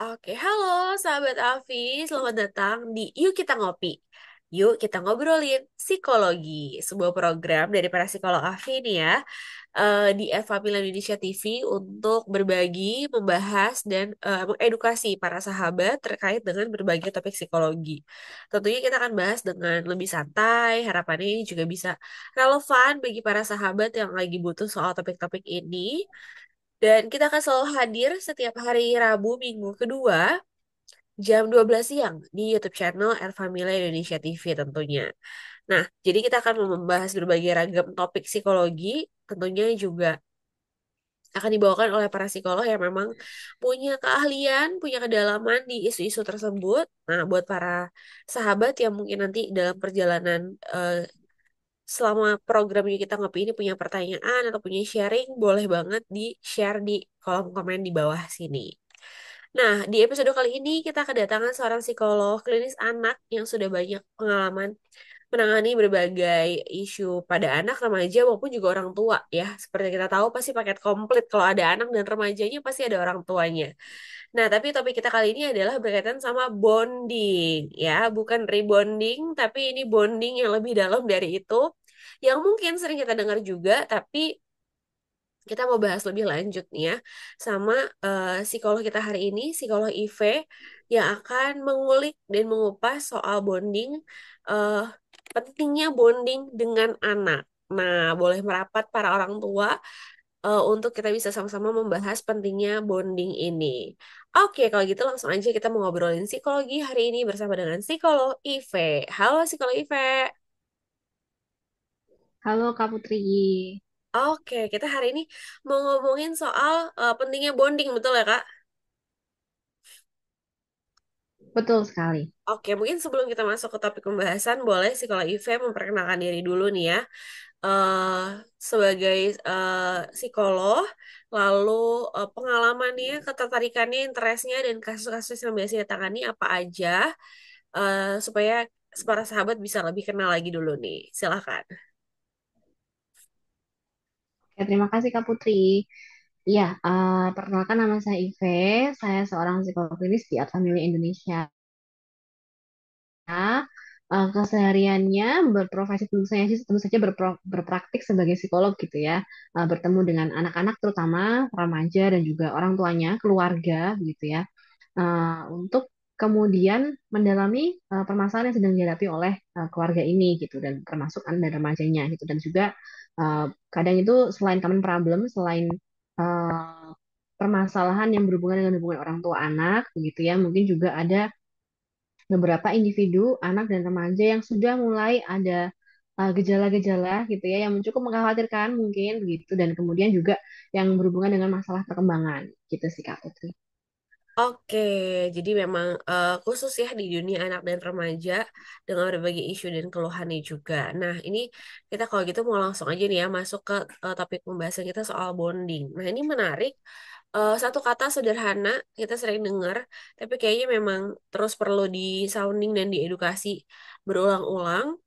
Oke, halo sahabat Afi, selamat datang di Yuk Kita Ngopi. Yuk kita ngobrolin psikologi, sebuah program dari para psikolog Afi nih ya, di Eva Mila Indonesia TV untuk berbagi, membahas, dan mengedukasi para sahabat terkait dengan berbagai topik psikologi. Tentunya kita akan bahas dengan lebih santai, harapannya ini juga bisa relevan bagi para sahabat yang lagi butuh soal topik-topik ini. Dan kita akan selalu hadir setiap hari Rabu minggu kedua jam 12 siang di YouTube channel Erfamila Indonesia TV tentunya. Nah, jadi kita akan membahas berbagai ragam topik psikologi, tentunya juga akan dibawakan oleh para psikolog yang memang punya keahlian, punya kedalaman di isu-isu tersebut. Nah, buat para sahabat yang mungkin nanti dalam perjalanan selama programnya kita ngopi ini punya pertanyaan atau punya sharing, boleh banget di-share di kolom komen di bawah sini. Nah, di episode kali ini kita kedatangan seorang psikolog klinis anak yang sudah banyak pengalaman menangani berbagai isu pada anak, remaja maupun juga orang tua ya. Seperti kita tahu pasti paket komplit kalau ada anak dan remajanya pasti ada orang tuanya. Nah, tapi topik kita kali ini adalah berkaitan sama bonding ya, bukan rebonding, tapi ini bonding yang lebih dalam dari itu. Yang mungkin sering kita dengar juga, tapi kita mau bahas lebih lanjut nih ya sama psikolog kita hari ini, psikolog Ive yang akan mengulik dan mengupas soal bonding, eh, pentingnya bonding dengan anak. Nah, boleh merapat para orang tua untuk kita bisa sama-sama membahas pentingnya bonding ini. Oke, kalau gitu langsung aja kita mau ngobrolin psikologi hari ini bersama dengan psikolog Ive. Halo psikolog Ive. Halo Kak Putri, Oke, kita hari ini mau ngomongin soal pentingnya bonding, betul ya Kak? betul sekali. Oke, mungkin sebelum kita masuk ke topik pembahasan, boleh sih kalau Ive memperkenalkan diri dulu nih ya. eh Sebagai psikolog, lalu pengalamannya, ketertarikannya, interestnya, dan kasus-kasus yang biasanya tangani apa aja, supaya para sahabat bisa lebih kenal lagi dulu nih. Silakan. Oke, terima kasih Kak Putri. Iya, perkenalkan nama saya Ive, saya seorang psikolog klinis di Alhamdulillah Indonesia. Kesehariannya berprofesi tentu saja berpraktik sebagai psikolog gitu ya. Bertemu dengan anak-anak terutama remaja dan juga orang tuanya, keluarga gitu ya. Untuk kemudian mendalami permasalahan yang sedang dihadapi oleh keluarga ini gitu dan termasuk anak dan remajanya gitu dan juga uh, kadang itu selain common problem, selain uh, permasalahan yang berhubungan dengan hubungan orang tua anak begitu ya, mungkin juga ada beberapa individu anak dan remaja yang sudah mulai ada gejala-gejala gitu ya yang cukup mengkhawatirkan mungkin begitu dan kemudian juga yang berhubungan dengan masalah perkembangan gitu sih Kak Putri. Oke, jadi memang khusus ya di dunia anak dan remaja dengan berbagai isu dan keluhannya juga. Nah, ini kita kalau gitu mau langsung aja nih ya masuk ke topik pembahasan kita soal bonding. Nah, ini menarik. Satu kata sederhana kita sering dengar, tapi kayaknya memang terus perlu di sounding dan diedukasi berulang-ulang.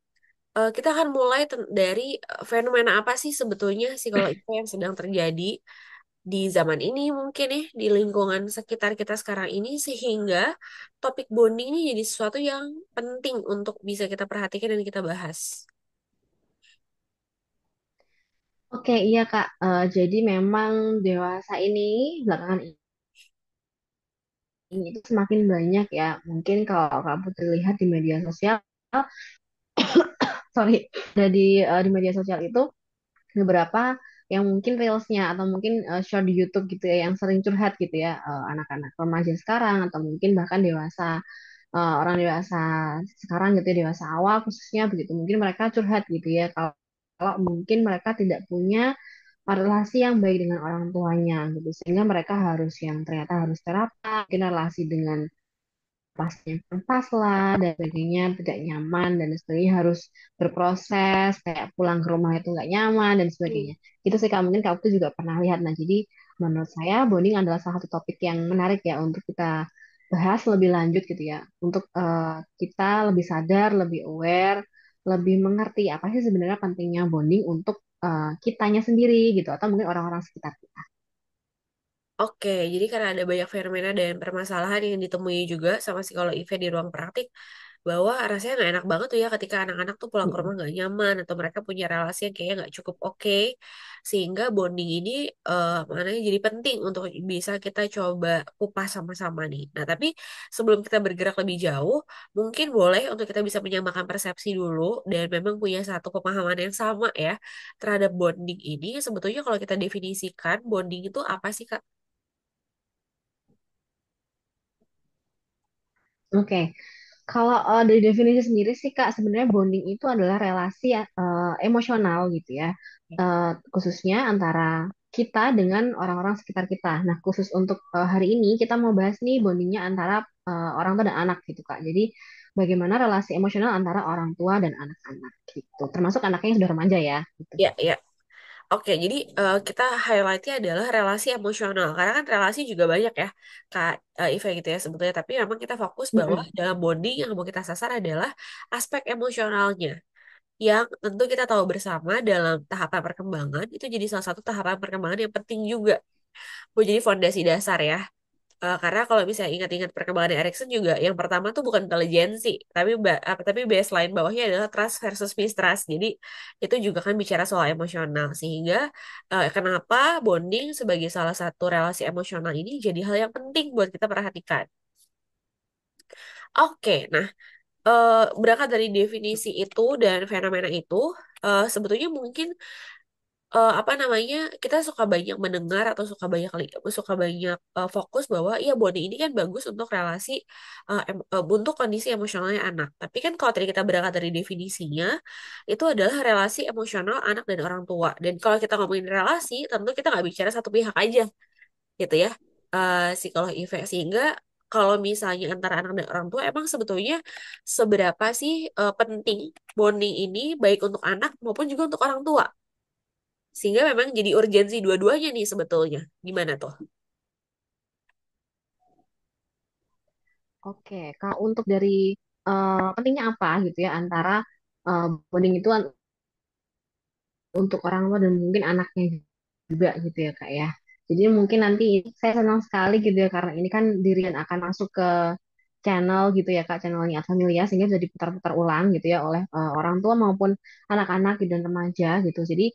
Kita akan mulai dari fenomena apa sih sebetulnya psikologi yang sedang terjadi di zaman ini mungkin ya di lingkungan sekitar kita sekarang ini sehingga topik bonding ini jadi sesuatu yang penting untuk bisa kita perhatikan dan kita bahas. Oke, iya Kak. Jadi memang dewasa ini belakangan ini itu semakin banyak ya. Mungkin kalau Kak Putri lihat di media sosial, sorry, di media sosial itu beberapa yang mungkin reelsnya atau mungkin short di YouTube gitu ya, yang sering curhat gitu ya, anak-anak remaja sekarang atau mungkin bahkan dewasa, orang dewasa sekarang gitu ya, dewasa awal khususnya begitu. Mungkin mereka curhat gitu ya, kalau mungkin mereka tidak punya relasi yang baik dengan orang tuanya gitu sehingga mereka harus yang ternyata harus terapi mungkin relasi dengan pasnya kurang pas lah dan sebagainya tidak nyaman dan sebagainya harus berproses kayak pulang ke rumah itu nggak nyaman dan Hmm. sebagainya itu sih Kak, mungkin kamu tuh juga pernah lihat. Nah jadi menurut saya bonding adalah salah satu topik yang menarik ya untuk kita bahas lebih lanjut gitu ya untuk kita lebih sadar lebih aware lebih mengerti apa sih sebenarnya pentingnya bonding untuk kitanya sendiri gitu atau mungkin orang-orang sekitar kita. Oke, jadi karena ada banyak fenomena dan permasalahan yang ditemui juga sama psikolog event di ruang praktik, bahwa rasanya nggak enak banget tuh ya ketika anak-anak tuh pulang ke rumah Mm-mm. nggak nyaman atau mereka punya relasi yang kayaknya nggak cukup oke, sehingga bonding ini maknanya jadi penting untuk bisa kita coba kupas sama-sama nih. Nah, tapi sebelum kita bergerak lebih jauh, mungkin boleh untuk kita bisa menyamakan persepsi dulu dan memang punya satu pemahaman yang sama ya terhadap bonding ini. Sebetulnya kalau kita definisikan bonding itu apa sih, Kak? Oke, kalau dari definisi sendiri sih Kak, sebenarnya bonding itu adalah relasi emosional gitu ya, khususnya antara kita dengan orang-orang sekitar kita. Nah, khusus untuk hari ini kita mau bahas nih bondingnya antara orang tua dan anak gitu Kak. Jadi bagaimana relasi emosional antara orang tua dan anak-anak gitu, termasuk anaknya yang sudah remaja ya. Gitu. Ya, ya. Oke, jadi kita highlightnya adalah relasi emosional. Karena kan relasi juga banyak ya, Kak Iva gitu ya sebetulnya. Tapi memang kita fokus bahwa Mm-mm. dalam bonding yang mau kita sasar adalah aspek emosionalnya. Yang tentu kita tahu bersama dalam tahapan perkembangan, itu jadi salah satu tahapan perkembangan yang penting juga. Mau jadi fondasi dasar ya. Karena kalau misalnya ingat-ingat perkembangan Erikson juga, yang pertama tuh bukan intelijensi, tapi tapi baseline bawahnya adalah trust versus mistrust. Jadi itu juga kan bicara soal emosional, sehingga kenapa bonding sebagai salah satu relasi emosional ini jadi hal yang penting buat kita perhatikan. Oke, nah berangkat dari definisi itu dan fenomena itu, sebetulnya mungkin apa namanya kita suka banyak mendengar atau suka banyak fokus bahwa ya bonding ini kan bagus untuk relasi untuk kondisi emosionalnya anak. Tapi kan kalau tadi kita berangkat dari definisinya itu adalah relasi emosional anak dan orang tua. Dan kalau kita ngomongin relasi, tentu kita nggak bicara satu pihak aja, gitu ya. Psikolog IV sehingga kalau misalnya antara anak dan orang tua emang sebetulnya seberapa sih penting bonding ini baik untuk anak maupun juga untuk orang tua. Sehingga memang jadi urgensi dua-duanya nih sebetulnya. Gimana tuh? Oke, kalau untuk dari pentingnya apa gitu ya antara bonding itu untuk orang tua dan mungkin anaknya juga gitu ya Kak ya. Jadi mungkin nanti saya senang sekali gitu ya karena ini kan Dirian akan masuk ke channel gitu ya Kak, channelnya Familia sehingga bisa diputar-putar ulang gitu ya oleh orang tua maupun anak-anak gitu dan remaja gitu. Jadi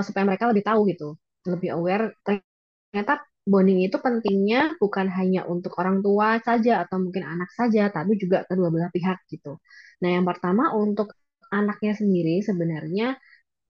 supaya mereka lebih tahu gitu, lebih aware ternyata bonding itu pentingnya bukan hanya untuk orang tua saja atau mungkin anak saja, tapi juga kedua belah pihak gitu. Nah, yang pertama untuk anaknya sendiri sebenarnya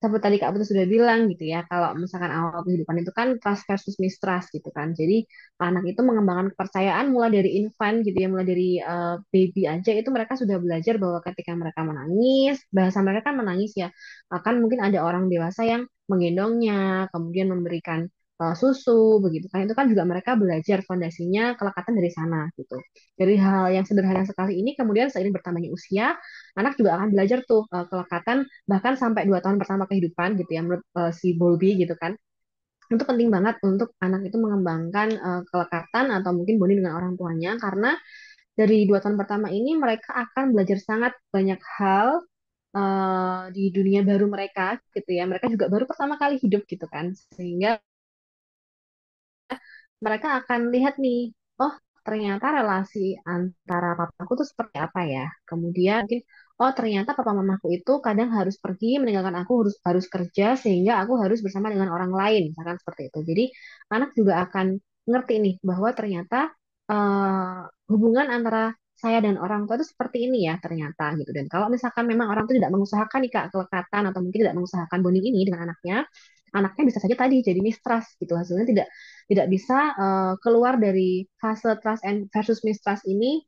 seperti tadi Kak Putu sudah bilang gitu ya, kalau misalkan awal kehidupan itu kan trust versus mistrust gitu kan. Jadi anak itu mengembangkan kepercayaan mulai dari infant gitu ya, mulai dari baby aja itu mereka sudah belajar bahwa ketika mereka menangis, bahasa mereka kan menangis ya, akan mungkin ada orang dewasa yang menggendongnya, kemudian memberikan susu begitu kan. Itu kan juga mereka belajar fondasinya kelekatan dari sana gitu. Dari hal yang sederhana sekali ini kemudian seiring bertambahnya usia, anak juga akan belajar tuh kelekatan bahkan sampai 2 tahun pertama kehidupan gitu ya menurut si Bowlby gitu kan itu penting banget untuk anak itu mengembangkan kelekatan atau mungkin bonding dengan orang tuanya karena dari 2 tahun pertama ini mereka akan belajar sangat banyak hal di dunia baru mereka gitu ya mereka juga baru pertama kali hidup gitu kan sehingga mereka akan lihat nih, oh ternyata relasi antara papaku tuh seperti apa ya. Kemudian mungkin, oh ternyata papa mamaku itu kadang harus pergi meninggalkan aku harus harus kerja sehingga aku harus bersama dengan orang lain, misalkan seperti itu. Jadi anak juga akan ngerti nih bahwa ternyata hubungan antara saya dan orang tua itu seperti ini ya ternyata gitu. Dan kalau misalkan memang orang itu tidak mengusahakan nih Kak kelekatan atau mungkin tidak mengusahakan bonding ini dengan anaknya, anaknya bisa saja tadi jadi mistrust gitu hasilnya tidak bisa keluar dari fase trust and versus mistrust ini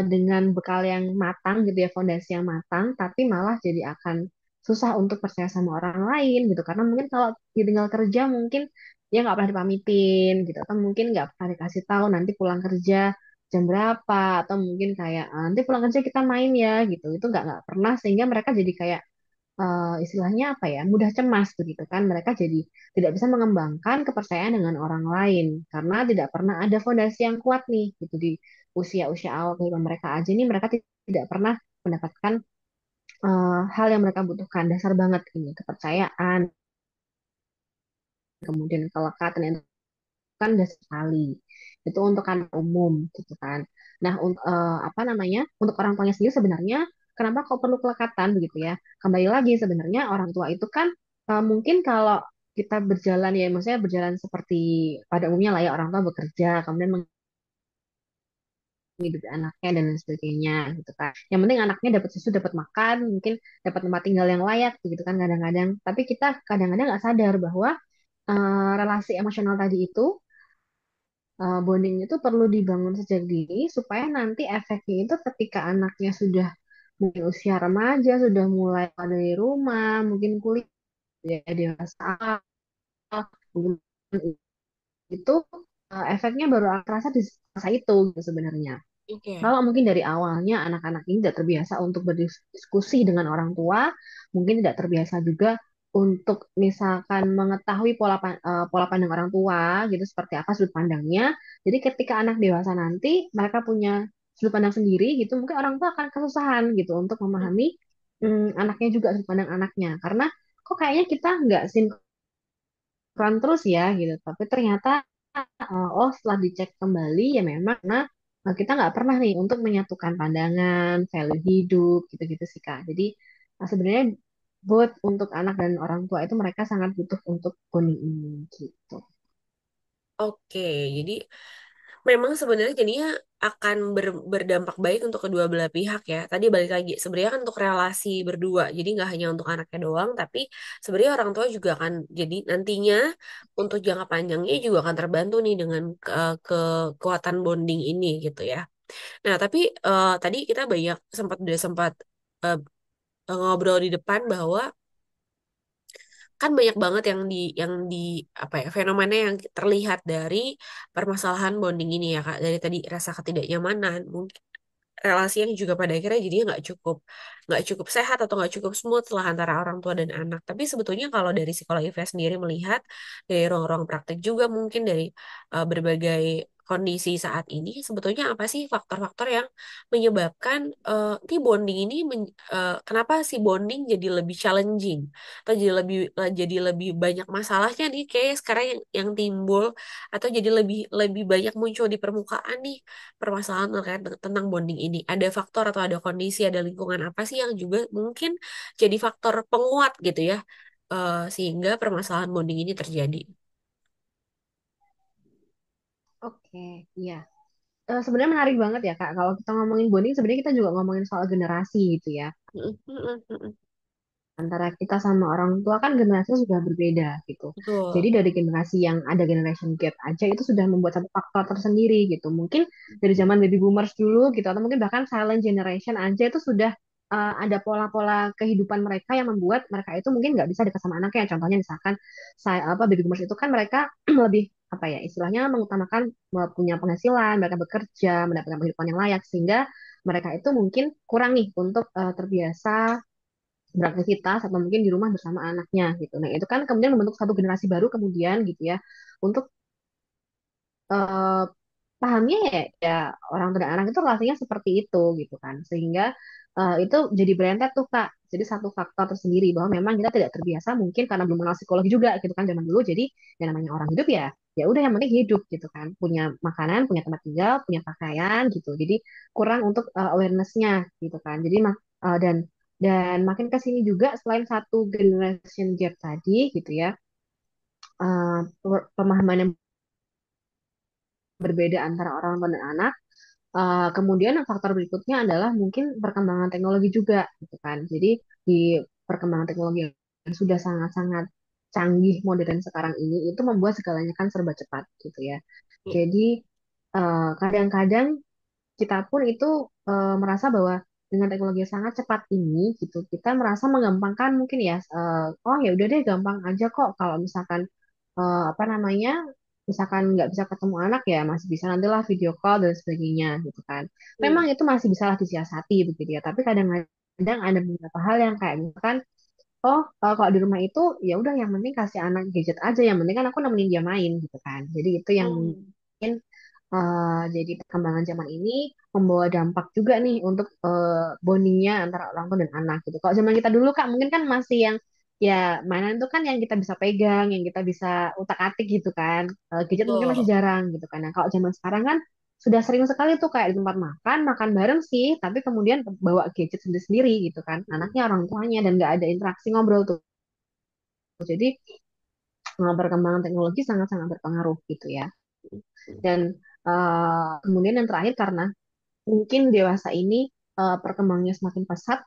dengan bekal yang matang gitu ya, fondasi yang matang, tapi malah jadi akan susah untuk percaya sama orang lain gitu. Karena mungkin kalau ditinggal kerja mungkin dia nggak pernah dipamitin gitu, atau mungkin nggak pernah dikasih tahu nanti pulang kerja jam berapa, atau mungkin kayak nanti pulang kerja kita main ya gitu. Itu nggak pernah sehingga mereka jadi kayak istilahnya apa ya mudah cemas begitu kan mereka jadi tidak bisa mengembangkan kepercayaan dengan orang lain karena tidak pernah ada fondasi yang kuat nih gitu di usia-usia awal kehidupan mereka aja nih mereka tidak pernah mendapatkan hal yang mereka butuhkan dasar banget ini kepercayaan kemudian kelekatan kan udah sekali. Itu untuk anak umum gitu kan. Nah, untuk apa namanya? Untuk orang tuanya sendiri sebenarnya kenapa kok perlu kelekatan begitu ya? Kembali lagi sebenarnya orang tua itu kan mungkin kalau kita berjalan ya, maksudnya berjalan seperti pada umumnya lah ya orang tua bekerja, kemudian menghidupi anaknya dan lain sebagainya gitu kan. Yang penting anaknya dapat susu, dapat makan, mungkin dapat tempat tinggal yang layak gitu kan kadang-kadang. Tapi kita kadang-kadang nggak sadar bahwa relasi emosional tadi itu bonding itu perlu dibangun sejak dini supaya nanti efeknya itu ketika anaknya sudah mungkin usia remaja, sudah mulai keluar dari rumah, mungkin kuliah, ya, dewasa, mungkin itu efeknya baru akan terasa di masa itu gitu sebenarnya. Oke. Kalau mungkin dari awalnya anak-anak ini tidak terbiasa untuk berdiskusi dengan orang tua, mungkin tidak terbiasa juga untuk misalkan mengetahui pola pandang orang tua gitu seperti apa sudut pandangnya. Jadi ketika anak dewasa nanti mereka punya sudut pandang sendiri gitu, mungkin orang tua akan kesusahan gitu untuk memahami anaknya juga sudut pandang anaknya. Karena kok kayaknya kita nggak sinkron terus ya gitu. Tapi ternyata oh setelah dicek kembali ya memang nah kita nggak pernah nih untuk menyatukan pandangan, value hidup gitu-gitu sih Kak. Jadi sebenarnya both untuk anak dan orang tua itu mereka sangat butuh untuk bonding ini gitu. Oke, jadi memang sebenarnya jadinya akan berdampak baik untuk kedua belah pihak ya. Tadi balik lagi, sebenarnya kan untuk relasi berdua, jadi nggak hanya untuk anaknya doang, tapi sebenarnya orang tua juga akan jadi nantinya untuk jangka panjangnya juga akan terbantu nih dengan kekuatan bonding ini gitu ya. Nah, tapi tadi kita banyak udah sempat eh, ngobrol di depan bahwa kan banyak banget yang di apa ya fenomena yang terlihat dari permasalahan bonding ini ya Kak, dari tadi rasa ketidaknyamanan, mungkin relasi yang juga pada akhirnya jadinya nggak cukup sehat atau nggak cukup smooth lah antara orang tua dan anak. Tapi sebetulnya kalau dari psikologi Eva sendiri melihat dari ruang-ruang praktik juga mungkin dari berbagai kondisi saat ini sebetulnya apa sih faktor-faktor yang menyebabkan di bonding ini kenapa si bonding jadi lebih challenging atau jadi lebih banyak masalahnya nih kayak sekarang yang timbul atau jadi lebih lebih banyak muncul di permukaan nih permasalahan terkait tentang bonding ini. Ada faktor atau ada kondisi, ada lingkungan apa sih yang juga mungkin jadi faktor penguat gitu ya, sehingga permasalahan bonding ini terjadi. Oke, iya. Sebenarnya menarik banget ya Kak. Kalau kita ngomongin bonding, sebenarnya kita juga ngomongin soal generasi gitu ya. Mm, mm, mm, mm. Antara kita sama orang tua kan generasinya sudah berbeda gitu. Jadi Betul. dari generasi yang ada generation gap aja itu sudah membuat satu faktor tersendiri gitu. Mungkin dari zaman baby boomers dulu gitu atau mungkin bahkan silent generation aja itu sudah ada pola-pola kehidupan mereka yang membuat mereka itu mungkin nggak bisa dekat sama anaknya. Contohnya misalkan saya apa baby boomers itu kan mereka lebih apa ya istilahnya mengutamakan punya penghasilan, mereka bekerja, mendapatkan kehidupan yang layak sehingga mereka itu mungkin kurang nih untuk terbiasa beraktivitas atau mungkin di rumah bersama anaknya gitu. Nah, itu kan kemudian membentuk satu generasi baru kemudian gitu ya untuk eh, pahamnya ya orang tua dan anak itu relasinya seperti itu gitu kan. Sehingga itu jadi berentet tuh Kak. Jadi satu faktor tersendiri bahwa memang kita tidak terbiasa mungkin karena belum mengenal psikologi juga gitu kan zaman dulu. Jadi yang namanya orang hidup ya ya udah yang penting hidup gitu kan. Punya makanan, punya tempat tinggal, punya pakaian gitu. Jadi kurang untuk awareness-nya gitu kan. Jadi dan makin ke sini juga selain satu generation gap tadi gitu ya, pemahaman yang berbeda antara orang tua dan anak. Kemudian faktor berikutnya adalah mungkin perkembangan teknologi juga gitu kan. Jadi di perkembangan teknologi yang sudah sangat-sangat canggih modern sekarang ini itu membuat segalanya kan serba cepat gitu ya. Jadi kadang-kadang kita pun itu merasa bahwa dengan teknologi yang sangat cepat ini gitu kita merasa menggampangkan mungkin ya oh ya udah deh gampang aja kok kalau misalkan apa namanya misalkan nggak bisa ketemu anak ya masih bisa nantilah video call dan sebagainya gitu kan memang Hmm. itu masih bisa lah disiasati begitu ya tapi kadang-kadang ada beberapa hal yang kayak misalkan oh kalau di rumah itu ya udah yang penting kasih anak gadget aja yang penting kan aku nemenin dia main gitu kan jadi itu yang Oh. mungkin jadi perkembangan zaman ini membawa dampak juga nih untuk bondingnya antara orang tua dan anak gitu. Kalau zaman kita dulu Kak mungkin kan masih yang ya mainan itu kan yang kita bisa pegang, yang kita bisa utak-atik gitu kan. Gadget mungkin masih Betul. jarang gitu kan. Nah, kalau zaman sekarang kan sudah sering sekali tuh kayak di tempat makan, makan bareng sih, tapi kemudian bawa gadget sendiri-sendiri gitu kan. Anaknya orang tuanya dan nggak ada interaksi ngobrol tuh. Jadi perkembangan teknologi sangat-sangat berpengaruh gitu ya. Dan kemudian yang terakhir karena mungkin dewasa ini perkembangannya semakin pesat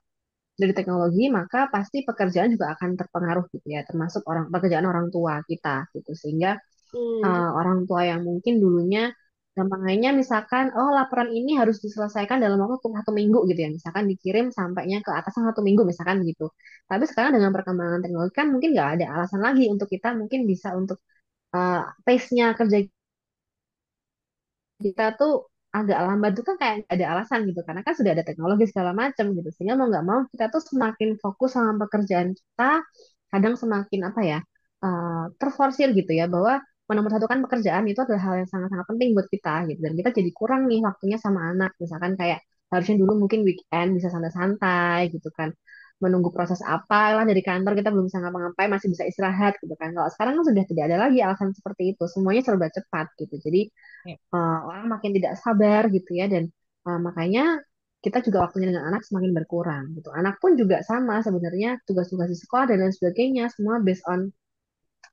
dari teknologi, maka pasti pekerjaan juga akan terpengaruh gitu ya, termasuk pekerjaan orang tua kita gitu. Sehingga Hmm. orang tua yang mungkin dulunya gampangnya misalkan, oh laporan ini harus diselesaikan dalam waktu 1 minggu gitu ya, misalkan dikirim sampainya ke atasan 1 minggu misalkan gitu. Tapi sekarang dengan perkembangan teknologi kan mungkin nggak ada alasan lagi untuk kita mungkin bisa untuk pace-nya kerja kita tuh agak lambat tuh kan kayak nggak ada alasan gitu karena kan sudah ada teknologi segala macam gitu sehingga mau nggak mau kita tuh semakin fokus sama pekerjaan kita kadang semakin apa ya terforsir gitu ya bahwa menomorsatukan pekerjaan itu adalah hal yang sangat-sangat penting buat kita gitu dan kita jadi kurang nih waktunya sama anak misalkan kayak harusnya dulu mungkin weekend bisa santai-santai gitu kan menunggu proses apa lah dari kantor kita belum bisa ngapa-ngapain masih bisa istirahat gitu kan kalau sekarang kan sudah tidak ada lagi alasan seperti itu semuanya serba cepat gitu jadi Ya. orang makin tidak sabar gitu ya dan makanya kita juga waktunya dengan anak semakin berkurang gitu. Anak pun juga sama sebenarnya tugas-tugas di sekolah dan lain sebagainya semua based on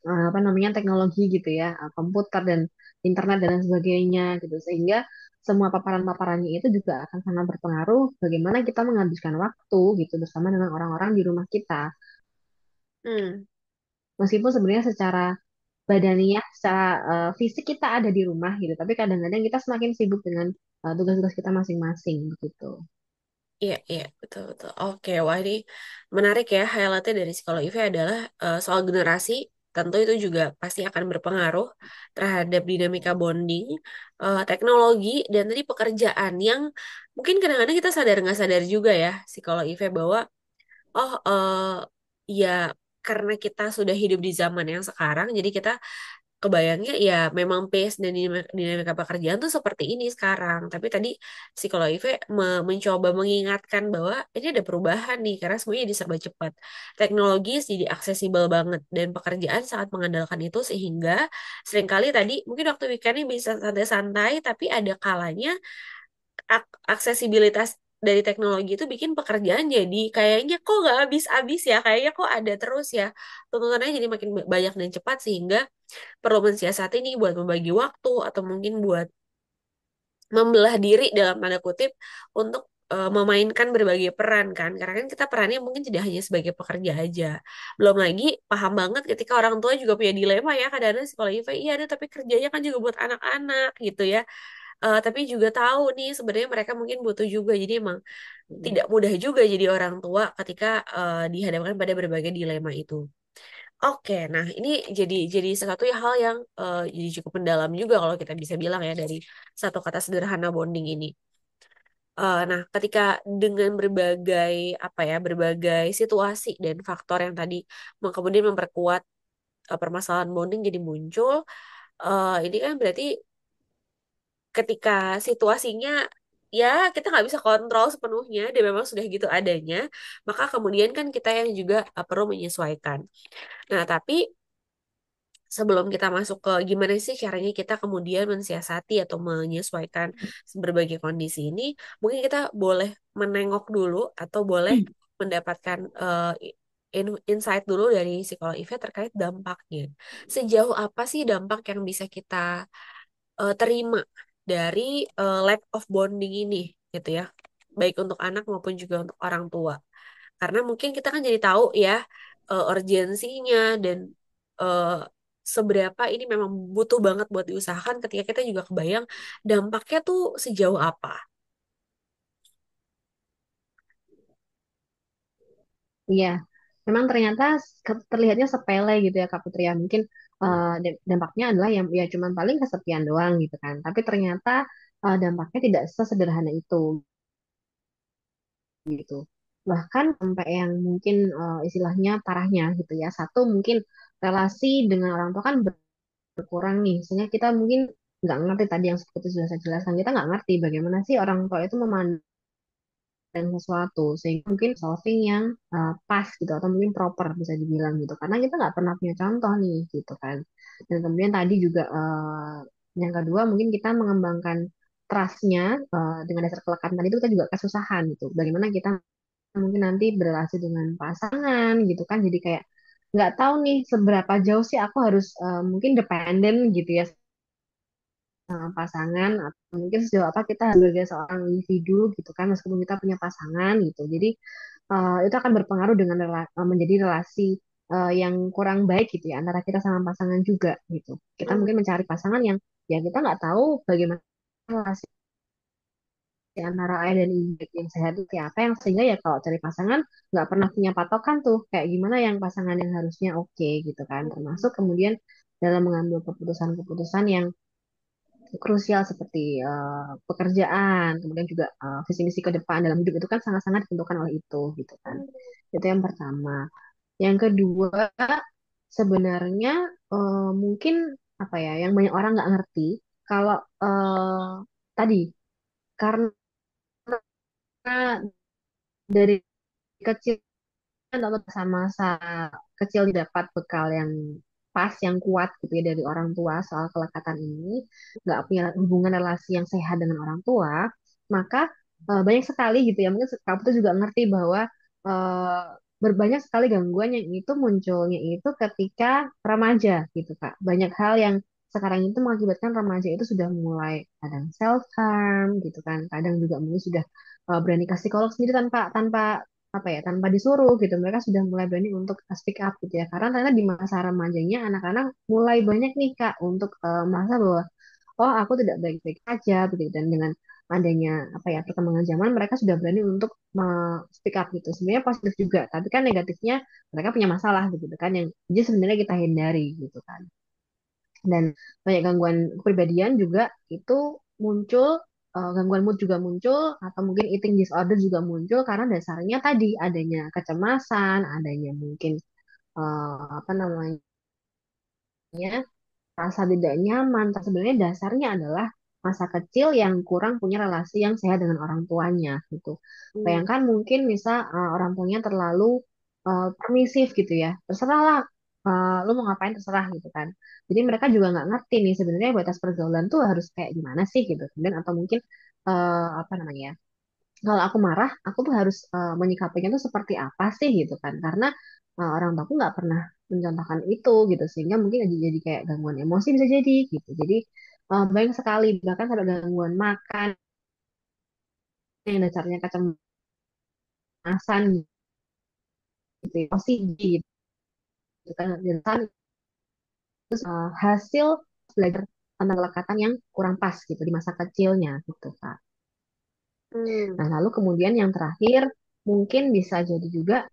apa namanya teknologi gitu ya, komputer dan internet dan lain sebagainya gitu. Sehingga semua paparan-paparannya itu juga akan sangat berpengaruh bagaimana kita menghabiskan waktu gitu bersama dengan orang-orang di rumah kita. Hmm. Meskipun sebenarnya secara badaniah, secara fisik kita ada di rumah gitu, tapi kadang-kadang kita semakin sibuk dengan tugas-tugas kita masing-masing begitu. Iya, iya, betul, betul. Oke, wah ini menarik ya. Highlightnya dari psikologi IV adalah soal generasi. Tentu itu juga pasti akan berpengaruh terhadap dinamika bonding, teknologi, dan tadi pekerjaan yang mungkin kadang-kadang kita sadar nggak sadar juga ya, psikologi IV bahwa, oh, ya karena kita sudah hidup di zaman yang sekarang, jadi kita kebayangnya ya memang pace dan dinamika pekerjaan tuh seperti ini sekarang. Tapi tadi psikologi V mencoba mengingatkan bahwa ini ada perubahan nih karena semuanya jadi serba cepat. Teknologi jadi aksesibel banget dan pekerjaan sangat mengandalkan itu sehingga seringkali tadi mungkin waktu weekendnya bisa santai-santai tapi ada kalanya aksesibilitas dari teknologi itu bikin pekerjaan jadi kayaknya kok nggak habis-habis ya, kayaknya kok ada terus ya. Tuntutannya jadi makin banyak dan cepat sehingga perlu mensiasati nih buat membagi waktu atau mungkin buat membelah diri dalam tanda kutip untuk memainkan berbagai peran kan karena kan kita perannya mungkin tidak hanya sebagai pekerja aja belum lagi paham banget ketika orang tua juga punya dilema ya kadang-kadang sekolah IPA iya ada tapi kerjanya kan juga buat anak-anak gitu ya. Tapi juga tahu nih sebenarnya mereka mungkin butuh juga jadi emang tidak mudah juga jadi orang tua ketika dihadapkan pada berbagai dilema itu. Oke, nah ini jadi satu hal yang jadi cukup mendalam juga kalau kita bisa bilang ya dari satu kata sederhana bonding ini. Nah, ketika dengan berbagai apa ya, berbagai situasi dan faktor yang tadi kemudian memperkuat permasalahan bonding jadi muncul, ini kan berarti ketika situasinya ya kita nggak bisa kontrol sepenuhnya dan memang sudah gitu adanya, maka kemudian kan kita yang juga perlu menyesuaikan. Nah, tapi sebelum kita masuk ke gimana sih caranya kita kemudian mensiasati atau menyesuaikan berbagai kondisi ini, mungkin kita boleh menengok dulu atau boleh mendapatkan insight dulu dari psikolog Ive terkait dampaknya. Sejauh apa sih dampak yang bisa kita terima dari lack of bonding ini, gitu ya, baik untuk anak maupun juga untuk orang tua. Karena mungkin kita kan jadi tahu ya urgensinya dan eh, seberapa ini memang butuh banget buat diusahakan ketika kita juga kebayang dampaknya tuh sejauh apa. Iya, memang ternyata terlihatnya sepele gitu ya Kak Putri ya. Mungkin dampaknya adalah yang ya cuman paling kesepian doang gitu kan. Tapi ternyata dampaknya tidak sesederhana itu gitu. Bahkan sampai yang mungkin istilahnya parahnya gitu ya. Satu mungkin relasi dengan orang tua kan berkurang nih. Misalnya kita mungkin nggak ngerti tadi yang seperti sudah saya jelaskan. Kita nggak ngerti bagaimana sih orang tua itu memandang dan sesuatu sehingga mungkin solving yang pas gitu atau mungkin proper bisa dibilang gitu karena kita nggak pernah punya contoh nih gitu kan dan kemudian tadi juga yang kedua mungkin kita mengembangkan trustnya dengan dasar kelekatan tadi itu kita juga kesusahan gitu bagaimana kita mungkin nanti berrelasi dengan pasangan gitu kan jadi kayak nggak tahu nih seberapa jauh sih aku harus mungkin dependen gitu ya sama pasangan atau mungkin sejauh apa kita sebagai seorang individu gitu kan meskipun kita punya pasangan gitu jadi itu akan berpengaruh dengan menjadi relasi yang kurang baik gitu ya antara kita sama pasangan juga gitu kita Hmm. mungkin mencari pasangan yang ya kita nggak tahu bagaimana relasi antara ayah dan ibu yang sehat itu kayak apa yang sehingga ya kalau cari pasangan nggak pernah punya patokan tuh kayak gimana yang pasangan yang harusnya oke gitu kan termasuk kemudian dalam mengambil keputusan-keputusan yang krusial seperti pekerjaan, kemudian juga visi misi ke depan dalam hidup itu kan sangat-sangat ditentukan oleh itu gitu kan. Itu yang pertama. Yang kedua, sebenarnya mungkin apa ya, yang banyak orang nggak ngerti kalau tadi karena dari kecil atau masa-masa kecil didapat bekal yang pas, yang kuat gitu ya dari orang tua soal kelekatan ini, nggak punya hubungan relasi yang sehat dengan orang tua, maka banyak sekali gitu ya, mungkin kamu tuh juga ngerti bahwa eh, berbanyak sekali gangguan yang itu munculnya itu ketika remaja gitu Kak. Banyak hal yang sekarang itu mengakibatkan remaja itu sudah mulai kadang self harm gitu kan, kadang juga mungkin sudah berani ke psikolog sendiri tanpa tanpa apa ya tanpa disuruh gitu mereka sudah mulai berani untuk speak up gitu ya karena ternyata di masa remajanya anak-anak mulai banyak nih Kak untuk merasa bahwa oh aku tidak baik-baik aja begitu dan dengan adanya apa ya perkembangan zaman mereka sudah berani untuk speak up gitu sebenarnya positif juga tapi kan negatifnya mereka punya masalah gitu kan yang jadi sebenarnya kita hindari gitu kan dan banyak gangguan kepribadian juga itu muncul gangguan mood juga muncul atau mungkin eating disorder juga muncul karena dasarnya tadi adanya kecemasan, adanya mungkin apa namanya rasa tidak nyaman. Tapi sebenarnya dasarnya adalah masa kecil yang kurang punya relasi yang sehat dengan orang tuanya gitu. Hmm. Bayangkan mungkin misal orang tuanya terlalu permisif gitu ya, terserah lah, lu mau ngapain terserah gitu kan. Jadi mereka juga nggak ngerti nih sebenarnya batas pergaulan tuh harus kayak gimana sih gitu. Kemudian atau mungkin apa namanya? Kalau aku marah, aku tuh harus menyikapinya tuh seperti apa sih gitu kan? Karena orang tua aku nggak pernah mencontohkan itu gitu, sehingga mungkin jadi kayak gangguan emosi bisa jadi gitu. Jadi banyak sekali bahkan sampai gangguan makan yang dasarnya kecemasan gitu, emosi gitu kan. Dan terus hasil belajar tentang kelekatan yang kurang pas gitu di masa kecilnya gitu Kak. Hmm. Nah lalu kemudian yang terakhir mungkin bisa jadi juga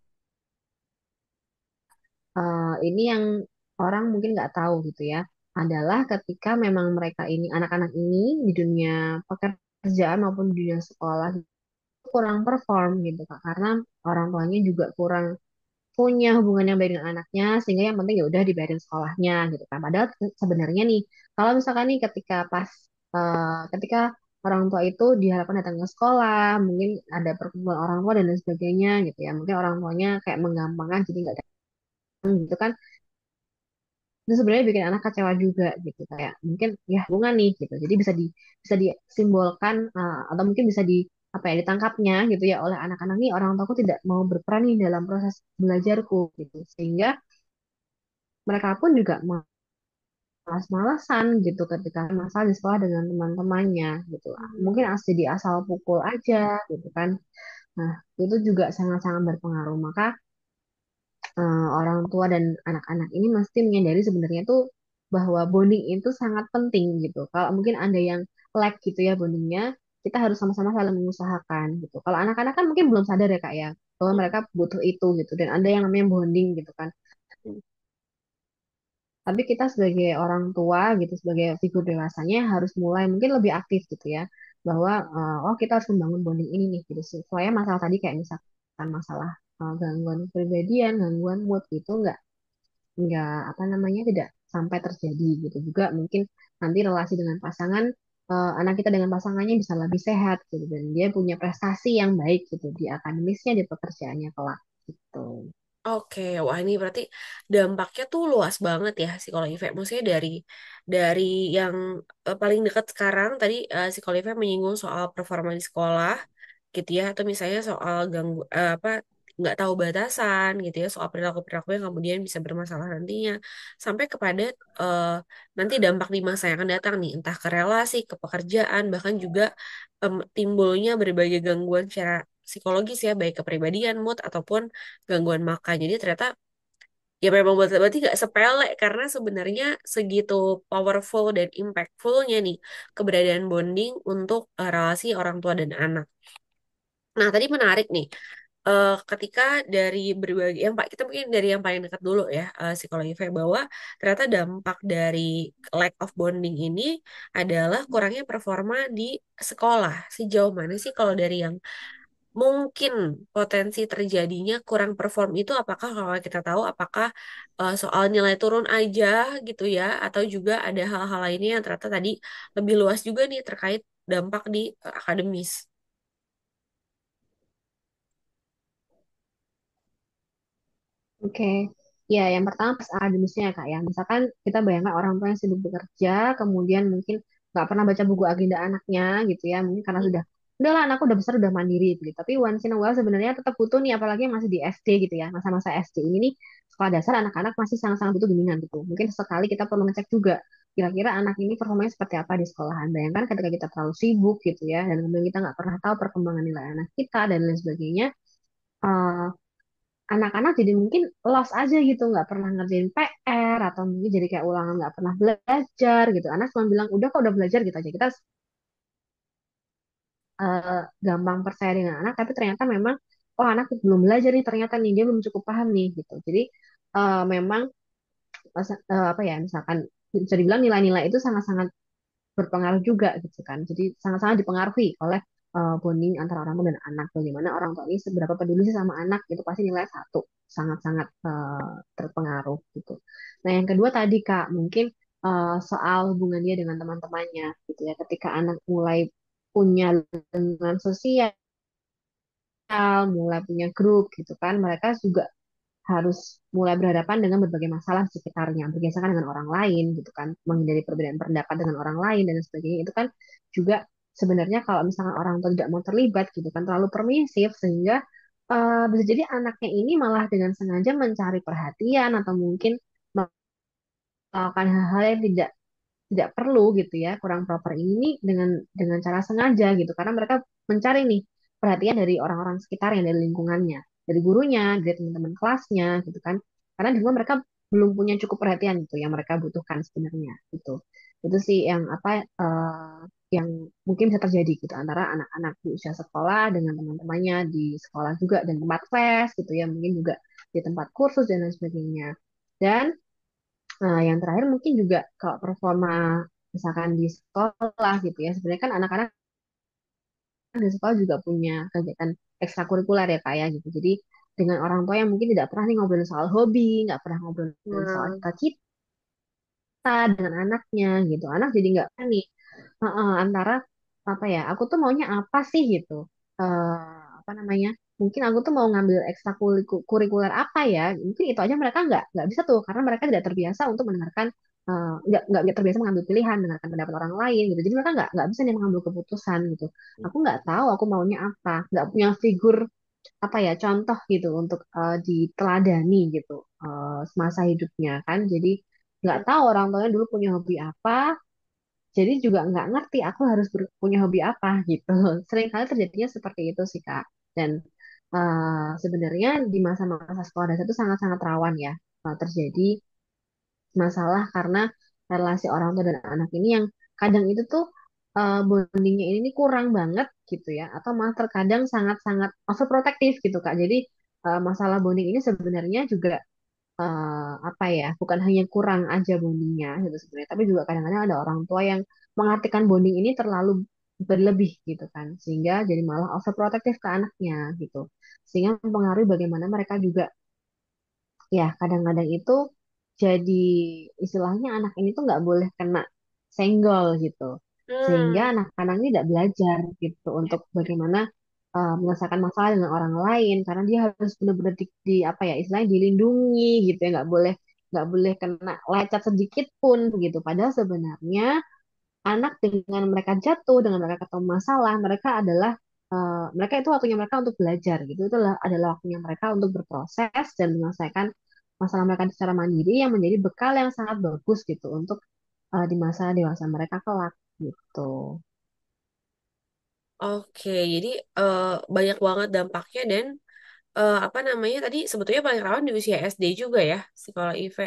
ini yang orang mungkin nggak tahu gitu ya, adalah ketika memang mereka ini anak-anak ini di dunia pekerjaan maupun di dunia sekolah itu kurang perform gitu Kak, karena orang tuanya juga kurang punya hubungan yang baik dengan anaknya sehingga yang penting ya udah dibayarin sekolahnya gitu kan. Padahal sebenarnya nih kalau misalkan nih ketika orang tua itu diharapkan datang ke sekolah, mungkin ada perkumpulan orang tua dan lain sebagainya gitu ya. Mungkin orang tuanya kayak menggampangkan jadi nggak datang gitu kan itu sebenarnya bikin anak kecewa juga gitu kayak mungkin ya hubungan nih gitu jadi bisa disimbolkan atau mungkin bisa di apa ya ditangkapnya gitu ya oleh anak-anak nih orang tuaku tidak mau berperan nih dalam proses belajarku gitu sehingga mereka pun juga malas-malasan gitu ketika masalah di sekolah dengan teman-temannya gitu mungkin jadi asal pukul aja gitu kan nah itu juga sangat-sangat berpengaruh maka orang tua dan anak-anak ini mesti menyadari sebenarnya tuh bahwa bonding itu sangat penting gitu. Kalau mungkin ada yang lag gitu ya bondingnya, kita harus sama-sama saling mengusahakan gitu. Kalau anak-anak kan mungkin belum sadar ya Kak ya, bahwa mereka butuh itu gitu. Dan ada yang namanya bonding gitu kan. Tapi kita sebagai orang tua gitu, sebagai figur dewasanya harus mulai mungkin lebih aktif gitu ya. Bahwa oh kita harus membangun bonding ini nih gitu. Supaya masalah tadi kayak misalkan masalah gangguan kepribadian, gangguan mood gitu nggak apa namanya tidak sampai terjadi gitu juga mungkin nanti relasi dengan pasangan anak kita dengan pasangannya bisa lebih sehat gitu dan dia punya prestasi yang baik gitu di akademisnya di pekerjaannya kelak gitu. Oke, wah ini berarti dampaknya tuh luas banget ya psikologi efek. Maksudnya dari yang paling dekat sekarang tadi psikologi efek menyinggung soal performa di sekolah gitu ya, atau misalnya soal apa nggak tahu batasan gitu ya, soal perilaku-perilaku yang kemudian bisa bermasalah nantinya, sampai kepada eh, nanti dampak di masa yang akan datang nih, entah ke relasi, ke pekerjaan, bahkan juga timbulnya berbagai gangguan secara psikologis ya, baik kepribadian, mood ataupun gangguan makan. Jadi ternyata ya memang berarti nggak sepele karena sebenarnya segitu powerful dan impactfulnya nih keberadaan bonding untuk relasi orang tua dan anak. Nah, tadi menarik nih. Ketika dari berbagai yang Pak kita mungkin dari yang paling dekat dulu ya, psikologi Fair bahwa ternyata dampak dari lack of bonding ini adalah kurangnya performa di sekolah. Sejauh mana sih kalau dari yang mungkin potensi terjadinya kurang perform itu apakah kalau kita tahu apakah soal nilai turun aja gitu ya atau juga ada hal-hal lainnya yang ternyata tadi lebih luas juga nih terkait dampak di akademis. Oke, ya yang pertama pas akademisnya ya Kak ya. Misalkan kita bayangkan orang tua yang sibuk bekerja, kemudian mungkin nggak pernah baca buku agenda anaknya gitu ya, mungkin karena udahlah anakku udah besar udah mandiri gitu. Tapi once in a while sebenarnya tetap butuh nih, apalagi yang masih di SD gitu ya, masa-masa SD ini nih sekolah dasar anak-anak masih sangat-sangat butuh bimbingan gitu. Mungkin sekali kita perlu ngecek juga kira-kira anak ini performanya seperti apa di sekolahan. Bayangkan ketika kita terlalu sibuk gitu ya, dan kemudian kita nggak pernah tahu perkembangan nilai anak kita dan lain sebagainya. eh, Anak-anak jadi mungkin lost aja gitu nggak pernah ngerjain PR atau mungkin jadi kayak ulangan nggak pernah belajar gitu anak cuma bilang udah kok udah belajar gitu aja kita gampang percaya dengan anak tapi ternyata memang oh anak belum belajar nih ternyata nih dia belum cukup paham nih gitu jadi memang apa ya misalkan bisa dibilang nilai-nilai itu sangat-sangat berpengaruh juga gitu kan. Jadi sangat-sangat dipengaruhi oleh bonding antara orang tua dan anak. Bagaimana orang tua ini seberapa peduli sih sama anak itu pasti nilai satu sangat-sangat terpengaruh gitu. Nah yang kedua tadi Kak mungkin soal hubungan dia dengan teman-temannya gitu ya. Ketika anak mulai punya lingkungan sosial, mulai punya grup gitu kan, mereka juga harus mulai berhadapan dengan berbagai masalah di sekitarnya, bergesekan dengan orang lain gitu kan, menghindari perbedaan pendapat dengan orang lain dan sebagainya itu kan juga sebenarnya kalau misalkan orang tua tidak mau terlibat gitu kan terlalu permisif sehingga bisa jadi anaknya ini malah dengan sengaja mencari perhatian atau mungkin melakukan hal-hal yang tidak perlu gitu ya kurang proper ini dengan cara sengaja gitu karena mereka mencari nih perhatian dari orang-orang sekitar yang dari lingkungannya dari gurunya dari teman-teman kelasnya gitu kan karena di rumah mereka belum punya cukup perhatian gitu yang mereka butuhkan sebenarnya gitu itu sih yang apa yang mungkin bisa terjadi gitu antara anak-anak di usia sekolah dengan teman-temannya di sekolah juga dan tempat les gitu ya mungkin juga di tempat kursus dan lain sebagainya dan nah, yang terakhir mungkin juga kalau performa misalkan di sekolah gitu ya, sebenarnya kan anak-anak di sekolah juga punya kegiatan ekstrakurikuler ya Kak ya gitu. Jadi dengan orang tua yang mungkin tidak pernah nih ngobrolin soal hobi, nggak pernah ngobrolin soal Nah, cita-cita dengan anaknya gitu. Anak jadi nggak nih antara apa ya, aku tuh maunya apa sih gitu. Apa namanya? Mungkin aku tuh mau ngambil ekstrakurikuler apa ya? Mungkin itu aja mereka nggak bisa tuh karena mereka tidak terbiasa untuk mendengarkan nggak terbiasa mengambil pilihan, mendengarkan pendapat orang lain gitu. Jadi mereka nggak bisa nih mengambil keputusan gitu. Aku nggak tahu aku maunya apa, nggak punya figur apa ya contoh gitu untuk diteladani gitu semasa hidupnya kan. Jadi nggak tahu orang tuanya dulu punya hobi apa, jadi juga nggak ngerti aku harus punya hobi apa gitu. Seringkali terjadinya seperti itu sih Kak. Dan sebenarnya di masa-masa sekolah dasar itu sangat-sangat rawan ya terjadi masalah karena relasi orang tua dan anak ini yang kadang itu tuh bondingnya ini kurang banget gitu ya, atau malah terkadang sangat-sangat overprotective gitu Kak. Jadi masalah bonding ini sebenarnya juga apa ya, bukan hanya kurang aja bondingnya gitu sebenarnya, tapi juga kadang-kadang ada orang tua yang mengartikan bonding ini terlalu berlebih gitu kan, sehingga jadi malah overprotective ke anaknya gitu, sehingga mempengaruhi bagaimana mereka juga ya kadang-kadang itu jadi istilahnya anak ini tuh nggak boleh kena senggol gitu. sehingga Hmm. anak-anak ini tidak belajar gitu untuk bagaimana menyelesaikan masalah dengan orang lain karena dia harus benar-benar apa ya istilahnya dilindungi gitu ya nggak boleh kena lecet sedikit pun begitu padahal sebenarnya anak dengan mereka jatuh dengan mereka ketemu masalah mereka itu waktunya mereka untuk belajar gitu adalah waktunya mereka untuk berproses dan menyelesaikan masalah mereka secara mandiri yang menjadi bekal yang sangat bagus gitu untuk di masa dewasa mereka kelak gitu. Oke, jadi banyak banget dampaknya dan apa namanya tadi sebetulnya paling rawan di usia SD juga ya sekolah IV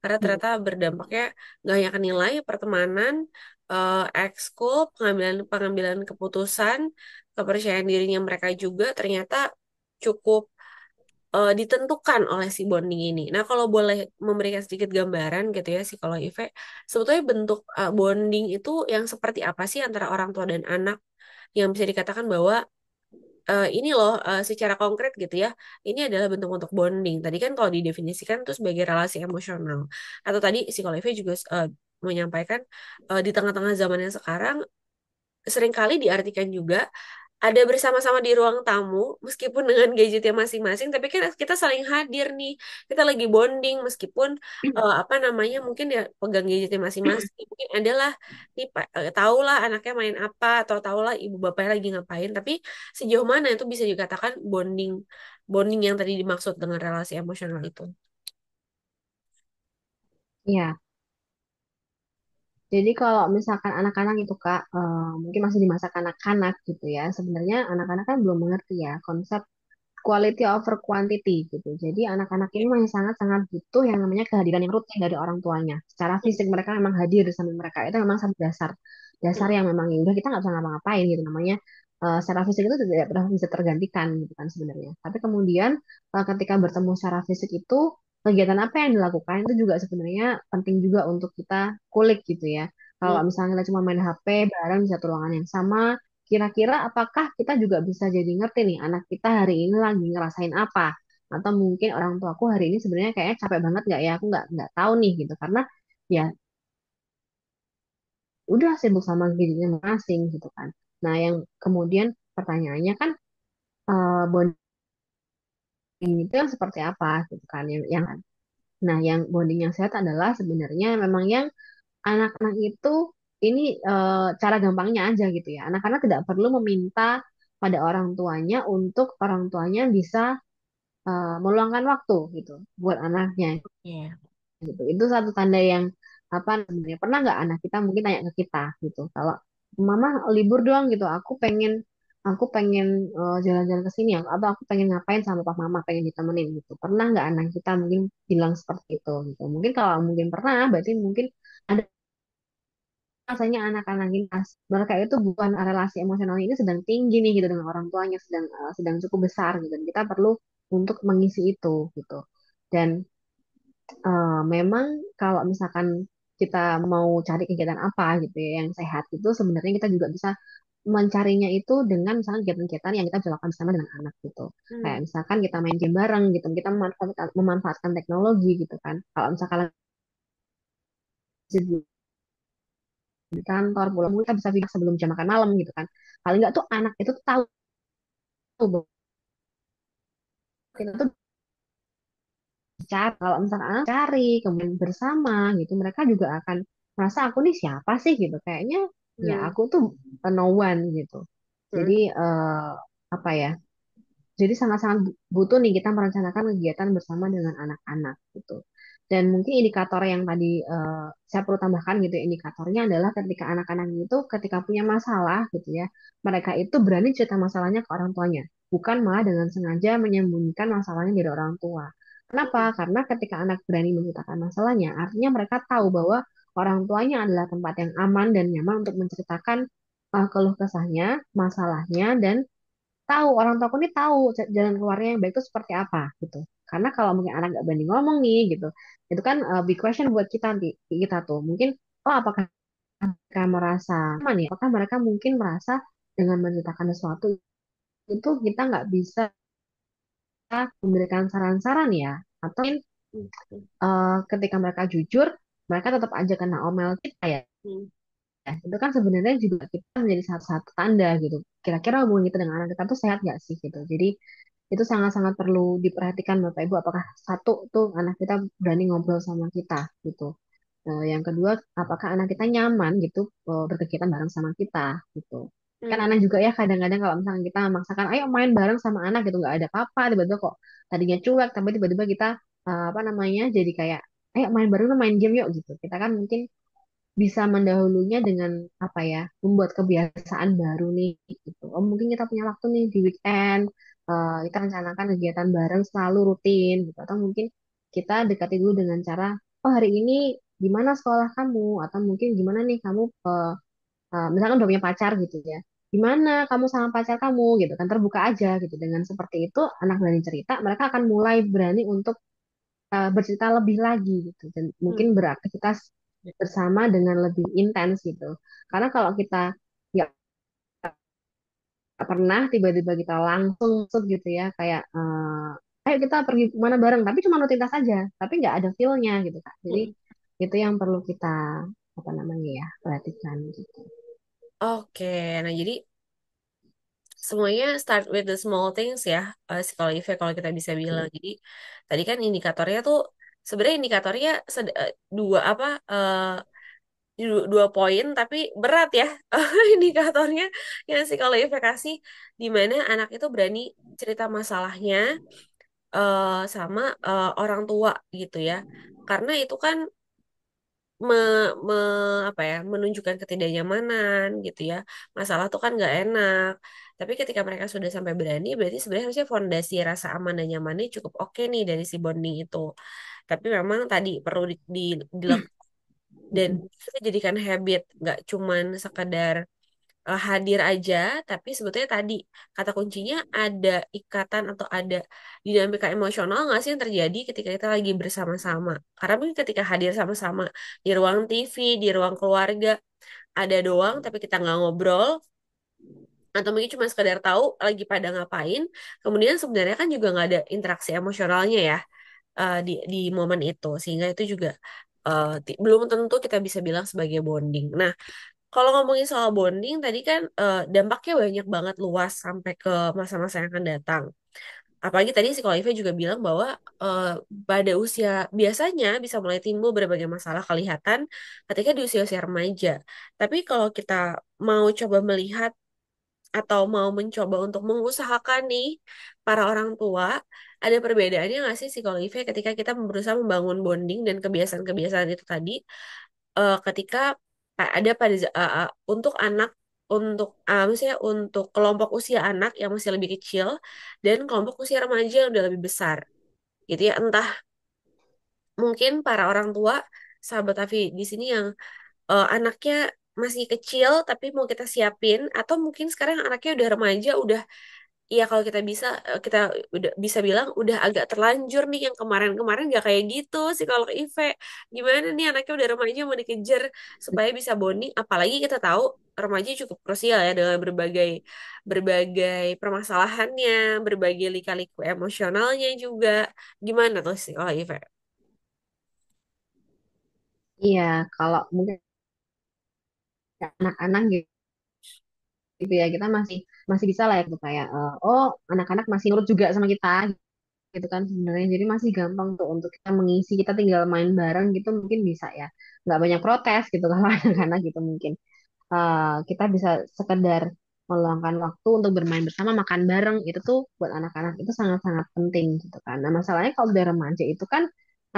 karena ternyata berdampaknya nggak hanya ke nilai pertemanan, ekskul, pengambilan pengambilan keputusan, kepercayaan dirinya mereka juga ternyata cukup ditentukan oleh si bonding ini. Nah, kalau boleh memberikan sedikit gambaran gitu ya psikolog IV, sebetulnya bentuk bonding itu yang seperti apa sih antara orang tua dan anak yang bisa dikatakan bahwa ini loh secara konkret gitu ya ini adalah bentuk-bentuk bonding tadi kan kalau didefinisikan itu sebagai relasi emosional atau tadi psikologi juga menyampaikan di tengah-tengah zaman yang sekarang seringkali diartikan juga ada bersama-sama di ruang tamu meskipun dengan gadgetnya masing-masing tapi kan kita saling hadir nih kita lagi bonding meskipun apa namanya mungkin ya pegang gadgetnya masing-masing mungkin adalah nih tahulah anaknya main apa atau tahulah ibu bapaknya lagi ngapain tapi sejauh mana itu bisa dikatakan bonding bonding yang tadi dimaksud dengan relasi emosional itu. Iya, jadi kalau misalkan anak-anak itu Kak, mungkin masih di masa kanak-kanak gitu ya. Sebenarnya anak-anak kan belum mengerti ya konsep quality over quantity gitu. Jadi anak-anak ini masih sangat-sangat butuh yang namanya kehadiran yang rutin dari orang tuanya. Secara fisik mereka memang hadir di samping mereka itu memang sangat dasar, dasar yang memang ya udah kita nggak bisa ngapa-ngapain gitu namanya. Secara fisik itu tidak pernah bisa tergantikan gitu kan sebenarnya. Tapi kemudian ketika bertemu secara fisik itu kegiatan apa yang dilakukan itu juga sebenarnya penting juga untuk kita kulik gitu ya. Kalau Hmm. misalnya kita cuma main HP bareng di satu ruangan yang sama, kira-kira apakah kita juga bisa jadi ngerti nih anak kita hari ini lagi ngerasain apa? Atau mungkin orang tuaku hari ini sebenarnya kayaknya capek banget nggak ya? Aku nggak tahu nih gitu karena ya udah sibuk sama dirinya masing gitu kan. Nah yang kemudian pertanyaannya kan bonding itu yang seperti apa gitu kan? Nah yang bonding yang sehat adalah sebenarnya memang yang anak-anak itu ini cara gampangnya aja gitu ya. Anak-anak tidak perlu meminta pada orang tuanya untuk orang tuanya bisa meluangkan waktu gitu buat anaknya Iya. gitu. Itu satu tanda yang apa namanya pernah nggak anak kita mungkin tanya ke kita gitu. Kalau mama libur doang gitu, aku pengen jalan-jalan ke sini atau aku pengen ngapain sama papa mama pengen ditemenin gitu. Pernah nggak anak kita mungkin bilang seperti itu gitu. Mungkin kalau mungkin pernah berarti mungkin ada rasanya anak-anak ini mereka itu bukan relasi emosional ini sedang tinggi nih gitu dengan orang tuanya sedang cukup besar gitu dan kita perlu untuk mengisi itu gitu dan memang kalau misalkan kita mau cari kegiatan apa gitu ya yang sehat itu sebenarnya kita juga bisa mencarinya itu dengan misalkan kegiatan-kegiatan yang kita bisa lakukan bersama dengan anak gitu kayak Hmm. misalkan kita main game bareng gitu kita memanfaatkan teknologi gitu kan kalau misalkan lagi di kantor pulang kita bisa video sebelum jam makan malam gitu kan paling nggak tuh anak itu tuh tahu bahwa kita tuh cari kalau misalkan anak cari kemudian bersama gitu mereka juga akan merasa aku nih siapa sih gitu kayaknya ya Hmm. aku tuh no one gitu jadi Hmm. apa ya jadi sangat-sangat butuh nih kita merencanakan kegiatan bersama dengan anak-anak gitu. Dan mungkin indikator yang tadi saya perlu tambahkan gitu ya, indikatornya adalah ketika anak-anak itu ketika punya masalah gitu ya, mereka itu berani cerita masalahnya ke orang tuanya, bukan malah dengan sengaja menyembunyikan masalahnya dari orang tua. Kenapa? Hmm. Karena ketika anak berani menceritakan masalahnya, artinya mereka tahu bahwa orang tuanya adalah tempat yang aman dan nyaman untuk menceritakan keluh kesahnya, masalahnya, dan tahu orang tuaku nih tahu jalan keluarnya yang baik itu seperti apa gitu. Karena kalau mungkin anak nggak berani ngomong nih gitu, itu kan big question buat kita nanti kita tuh. Mungkin oh apakah mereka merasa aman ya? Apakah mereka mungkin merasa dengan menceritakan sesuatu itu kita nggak bisa memberikan saran-saran ya? Atau mungkin, Hmm. ketika mereka jujur, mereka tetap aja kena omel kita ya. Hmm. itu kan sebenarnya juga kita menjadi satu tanda gitu. Kira-kira hubungan kita dengan anak kita tuh sehat gak sih gitu. Jadi itu sangat-sangat perlu diperhatikan Bapak Ibu, apakah satu tuh anak kita berani ngobrol sama kita gitu. Yang kedua, apakah anak kita nyaman gitu berkegiatan bareng sama kita gitu. Kan Hmm. anak juga ya kadang-kadang kalau misalnya kita memaksakan, ayo main bareng sama anak gitu, nggak ada apa-apa, tiba-tiba kok tadinya cuek, tapi tiba-tiba kita apa namanya jadi kayak, ayo main bareng, main game yuk gitu. Kita kan mungkin bisa mendahulunya dengan apa ya, membuat kebiasaan baru nih gitu. Oh mungkin kita punya waktu nih di weekend, kita rencanakan kegiatan bareng selalu rutin gitu. Atau mungkin kita dekati dulu dengan cara, oh hari ini gimana sekolah kamu? Atau mungkin gimana nih kamu, misalkan udah punya pacar gitu ya. Gimana kamu sama pacar kamu gitu kan, terbuka aja gitu. Dengan seperti itu anak berani cerita, mereka akan mulai berani untuk bercerita lebih lagi gitu dan Hmm. mungkin beraktivitas bersama dengan lebih intens gitu. Karena kalau kita nggak pernah tiba-tiba kita langsung masuk gitu ya kayak ayo kita pergi kemana bareng tapi cuma rutinitas aja tapi nggak ada feel-nya gitu Kak. Jadi Hmm. itu yang perlu kita apa namanya ya perhatikan gitu. Oke, nah jadi semuanya start with the small things ya, psikologi Eve kalau kita bisa bilang. Jadi tadi kan indikatornya tuh sebenarnya indikatornya dua apa dua poin tapi berat ya indikatornya yang psikologi Eve kasih di mana anak itu berani cerita masalahnya sama orang tua gitu ya. Karena itu kan me, apa ya menunjukkan ketidaknyamanan gitu ya, masalah tuh kan nggak enak, tapi ketika mereka sudah sampai berani berarti sebenarnya harusnya fondasi rasa aman dan nyamannya cukup oke nih dari si bonding itu. Tapi memang tadi perlu dilakukan dan kita jadikan habit, nggak cuman sekedar hadir aja, tapi sebetulnya tadi kata kuncinya ada ikatan atau ada dinamika emosional nggak sih yang terjadi ketika kita lagi bersama-sama. Karena mungkin ketika hadir sama-sama di ruang TV, di ruang keluarga, ada doang tapi kita nggak ngobrol, atau mungkin cuma sekedar tahu lagi pada ngapain, kemudian sebenarnya kan juga nggak ada interaksi emosionalnya ya di momen itu, sehingga itu juga belum tentu kita bisa bilang sebagai bonding. Nah, kalau ngomongin soal bonding tadi kan dampaknya banyak banget luas sampai ke masa-masa yang akan datang. Apalagi tadi psikologi juga bilang bahwa eh, pada usia biasanya bisa mulai timbul berbagai masalah kelihatan ketika di usia-usia remaja. Tapi kalau kita mau coba melihat atau mau mencoba untuk mengusahakan nih para orang tua, ada perbedaannya nggak sih psikologi ketika kita berusaha membangun bonding dan kebiasaan-kebiasaan itu tadi ketika ada pada untuk anak untuk misalnya untuk kelompok usia anak yang masih lebih kecil dan kelompok usia remaja yang udah lebih besar gitu ya, entah mungkin para orang tua sahabat Afi di sini yang anaknya masih kecil tapi mau kita siapin, atau mungkin sekarang anaknya udah remaja udah. Iya, kalau kita bisa kita udah bisa bilang udah agak terlanjur nih, yang kemarin-kemarin gak kayak gitu sih kalau ke Ive. Gimana nih anaknya udah remaja mau dikejar supaya bisa bonding, apalagi kita tahu remaja cukup krusial ya dengan berbagai berbagai permasalahannya, berbagai lika-liku emosionalnya juga. Gimana tuh sih kalau Ive? Iya, kalau mungkin anak-anak gitu ya kita masih masih bisa lah ya gitu kayak oh anak-anak masih nurut juga sama kita gitu kan sebenarnya jadi masih gampang tuh untuk kita mengisi kita tinggal main bareng gitu mungkin bisa ya nggak banyak protes gitu kalau anak-anak gitu mungkin. Kita bisa sekedar meluangkan waktu untuk bermain bersama makan bareng itu tuh buat anak-anak itu sangat-sangat penting gitu kan. Nah masalahnya kalau udah remaja itu kan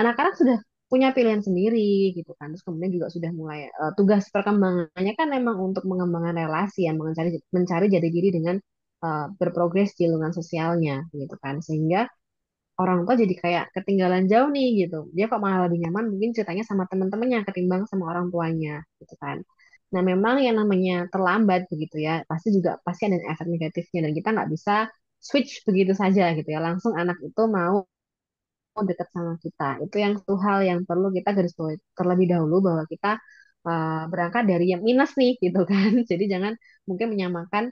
anak-anak sudah punya pilihan sendiri gitu kan terus kemudian juga sudah mulai tugas perkembangannya kan memang untuk mengembangkan relasi yang mencari mencari jati diri dengan berprogres di lingkungan sosialnya gitu kan sehingga orang tua jadi kayak ketinggalan jauh nih gitu. Dia kok malah lebih nyaman mungkin ceritanya sama teman-temannya ketimbang sama orang tuanya gitu kan. Nah memang yang namanya terlambat begitu ya pasti ada efek negatifnya dan kita nggak bisa switch begitu saja gitu ya langsung anak itu mau dekat sama kita. Itu yang satu hal yang perlu kita garis bawahi terlebih dahulu bahwa kita berangkat dari yang minus nih gitu kan. Jadi jangan mungkin menyamakan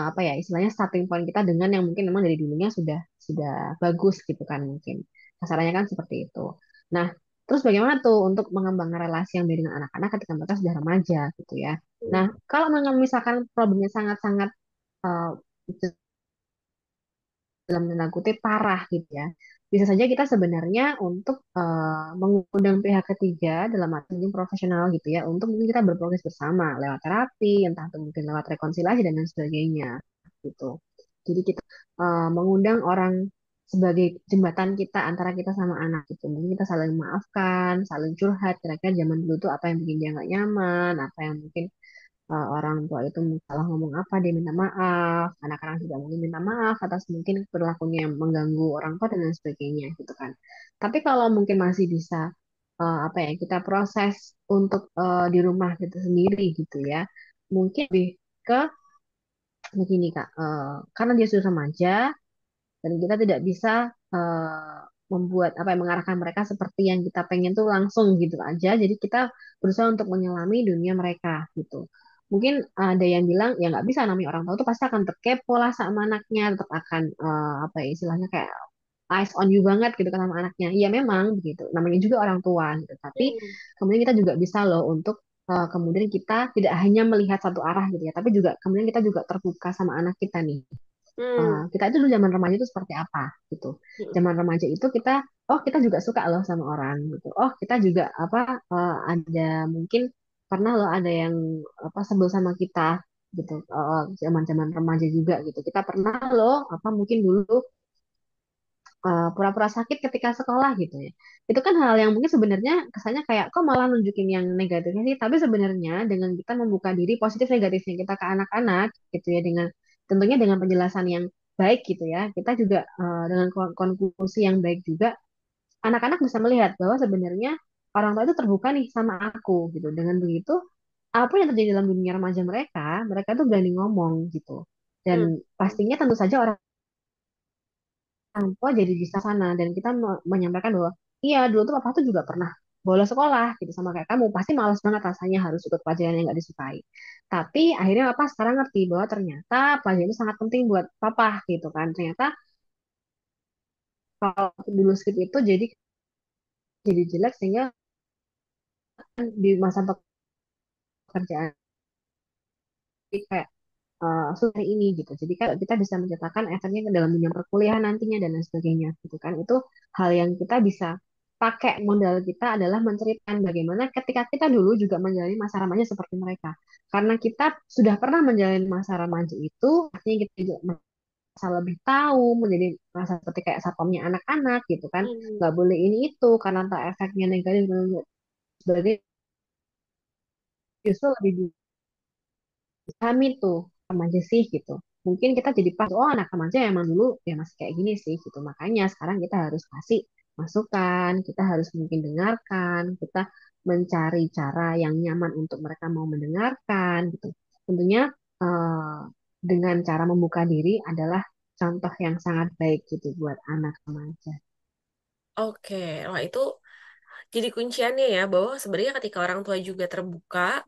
apa ya istilahnya starting point kita dengan yang mungkin memang dari dulunya sudah bagus gitu kan mungkin kasarannya kan seperti itu. Nah Terus bagaimana tuh untuk mengembangkan relasi yang baik dengan anak-anak ketika mereka sudah remaja gitu ya. Nah, kalau misalkan problemnya sangat-sangat eh, dalam tanda kutip parah gitu ya. Bisa saja kita sebenarnya untuk mengundang pihak ketiga dalam arti mungkin profesional gitu ya, untuk mungkin kita berproses bersama lewat terapi, entah itu mungkin lewat rekonsiliasi dan lain sebagainya gitu. Jadi kita mengundang orang sebagai jembatan kita antara kita sama anak gitu. Mungkin kita saling memaafkan, saling curhat, kira-kira zaman dulu tuh apa yang bikin dia nggak nyaman, apa yang mungkin orang tua itu salah ngomong apa dia minta maaf, anak-anak juga mungkin minta maaf atas mungkin perilakunya yang mengganggu orang tua dan lain sebagainya gitu kan. Tapi kalau mungkin masih bisa apa ya kita proses untuk di rumah kita sendiri gitu ya, mungkin lebih ke begini Kak, karena dia sudah remaja dan kita tidak bisa membuat apa yang mengarahkan mereka seperti yang kita pengen tuh langsung gitu aja. Jadi kita berusaha untuk menyelami dunia mereka gitu. Mungkin ada yang bilang ya nggak bisa namanya orang tua tuh pasti akan terkepo lah sama anaknya, tetap akan apa ya istilahnya kayak eyes on you banget gitu kan sama anaknya. Iya memang begitu. Namanya juga orang tua gitu. Tapi Hmm. kemudian kita juga bisa loh untuk kemudian kita tidak hanya melihat satu arah gitu ya, tapi juga kemudian kita juga terbuka sama anak kita nih. Hmm. Kita itu dulu zaman remaja itu seperti apa gitu. Hmm. Zaman remaja itu kita, oh kita juga suka loh sama orang gitu. Oh kita juga apa ada mungkin pernah loh ada yang apa sebel sama kita gitu. Zaman-zaman remaja juga gitu. Kita pernah loh apa mungkin dulu pura-pura sakit ketika sekolah gitu ya. Itu kan hal yang mungkin sebenarnya kesannya kayak kok malah nunjukin yang negatifnya sih. Tapi sebenarnya dengan kita membuka diri positif negatifnya kita ke anak-anak gitu ya dengan tentunya dengan penjelasan yang baik gitu ya. Kita juga dengan konklusi yang baik juga anak-anak bisa melihat bahwa sebenarnya orang tua itu terbuka nih sama aku gitu. Dengan begitu apa yang terjadi dalam dunia remaja mereka, mereka tuh berani ngomong gitu. Dan Hmm. pastinya tentu saja orang tua jadi di sana dan kita menyampaikan bahwa iya dulu tuh papa tuh juga pernah bolos sekolah gitu sama kayak kamu pasti malas banget rasanya harus ikut pelajaran yang nggak disukai tapi akhirnya papa sekarang ngerti bahwa ternyata pelajaran itu sangat penting buat papa gitu kan ternyata kalau dulu skip itu jadi jelek sehingga di masa pekerjaan kayak sore ini gitu. Jadi kan kita bisa menciptakan efeknya ke dalam dunia perkuliahan nantinya dan lain sebagainya gitu kan. Itu hal yang kita bisa pakai modal kita adalah menceritakan bagaimana ketika kita dulu juga menjalani masa remaja seperti mereka. Karena kita sudah pernah menjalani masa remaja itu, artinya kita juga merasa lebih tahu, menjadi merasa seperti kayak satpamnya anak-anak gitu kan. Hmm. Nggak boleh ini itu karena entah efeknya negatif dan sebagainya justru lebih kami tuh remaja sih gitu. Mungkin kita jadi pas, oh anak remaja emang dulu ya masih kayak gini sih gitu. Makanya sekarang kita harus kasih masukan, kita harus mungkin dengarkan, kita mencari cara yang nyaman untuk mereka mau mendengarkan gitu. Tentunya eh, dengan cara membuka diri adalah contoh yang sangat baik gitu buat anak remaja. Oke, wah itu jadi kunciannya ya bahwa sebenarnya ketika orang tua juga terbuka,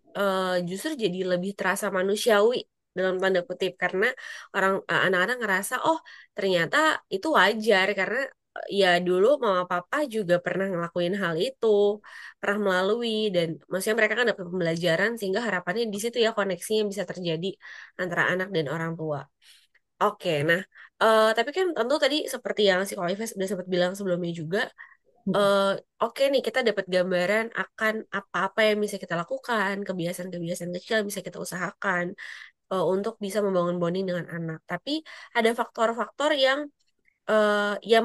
justru jadi lebih terasa manusiawi dalam tanda kutip karena anak-anak ngerasa oh ternyata itu wajar karena ya dulu mama papa juga pernah ngelakuin hal itu, pernah melalui dan maksudnya mereka kan dapat pembelajaran sehingga harapannya di situ ya koneksinya bisa terjadi antara anak dan orang tua. Oke, nah tapi kan tentu tadi seperti yang si Olive sudah sempat bilang sebelumnya juga eh, oke nih kita dapat gambaran akan apa-apa yang bisa kita lakukan, kebiasaan-kebiasaan kecil yang bisa kita usahakan untuk bisa membangun bonding dengan anak. Tapi ada faktor-faktor yang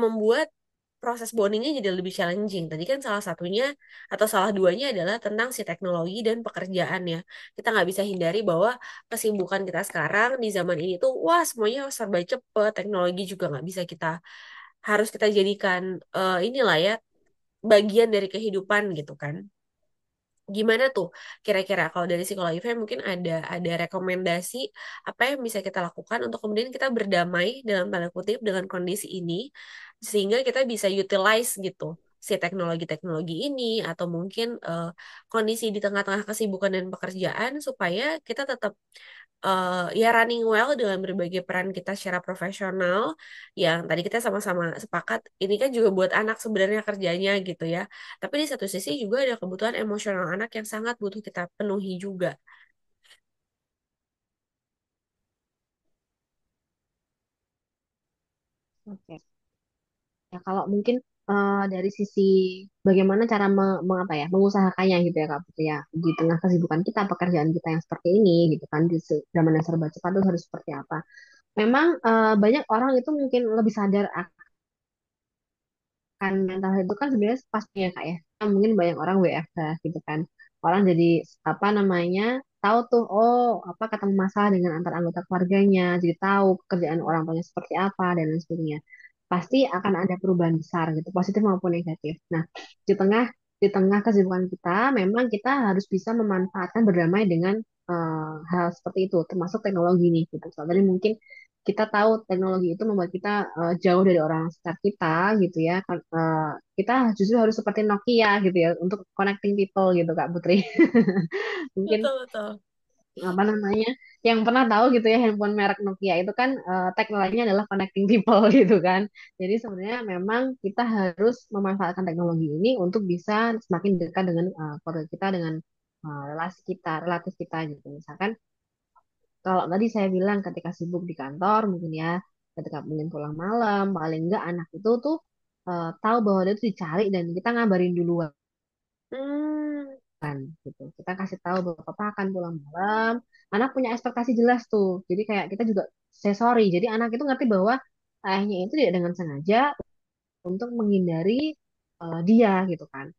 membuat proses bondingnya jadi lebih challenging. Tadi kan salah satunya atau salah duanya adalah tentang si teknologi dan pekerjaan ya. Kita nggak bisa hindari bahwa kesibukan kita sekarang di zaman ini tuh wah semuanya serba cepet, teknologi juga nggak bisa kita harus kita jadikan inilah ya bagian dari kehidupan gitu kan. Gimana tuh kira-kira kalau dari psikologi Fem mungkin ada rekomendasi apa yang bisa kita lakukan untuk kemudian kita berdamai dalam tanda kutip dengan kondisi ini sehingga kita bisa utilize gitu si teknologi-teknologi ini atau mungkin kondisi di tengah-tengah kesibukan dan pekerjaan supaya kita tetap ya running well dengan berbagai peran kita secara profesional yang tadi kita sama-sama sepakat ini kan juga buat anak sebenarnya kerjanya gitu ya. Tapi di satu sisi juga ada kebutuhan emosional anak yang sangat butuh kita penuhi juga. Oke. Ya, kalau mungkin dari sisi bagaimana cara apa ya, mengusahakannya gitu ya Kak Putri ya, di tengah kesibukan kita, pekerjaan kita yang seperti ini gitu kan, di zaman yang serba cepat itu harus seperti apa. Memang banyak orang itu mungkin lebih sadar kan mental health itu kan sebenarnya pastinya kak ya. Kan mungkin banyak orang WFH gitu kan, orang jadi apa namanya, tahu tuh oh apa ketemu masalah dengan antar anggota keluarganya, jadi tahu pekerjaan orang tuanya seperti apa dan lain sebagainya. Pasti akan ada perubahan besar gitu, positif maupun negatif. Nah, di tengah di tengah kesibukan kita memang kita harus bisa memanfaatkan, berdamai dengan hal seperti itu, termasuk teknologi nih gitu. Soalnya mungkin kita tahu teknologi itu membuat kita jauh dari orang sekitar kita gitu ya. Kita justru harus seperti Nokia gitu ya untuk connecting people gitu Kak Putri. Mungkin Betul, betul. apa namanya, yang pernah tahu gitu ya handphone merek Nokia itu kan teknologinya adalah connecting people gitu kan. Jadi sebenarnya memang kita harus memanfaatkan teknologi ini untuk bisa semakin dekat dengan keluarga kita, dengan relasi kita, relatif kita gitu. Misalkan kalau tadi saya bilang ketika sibuk di kantor mungkin ya, ketika mungkin pulang malam, paling enggak anak itu tuh tahu bahwa dia tuh dicari dan kita ngabarin duluan Hmm, gitu. Kita kasih tahu bahwa papa akan pulang malam. Anak punya ekspektasi jelas tuh. Jadi kayak kita juga say sorry. Jadi anak itu ngerti bahwa ayahnya itu tidak dengan sengaja untuk menghindari dia gitu kan.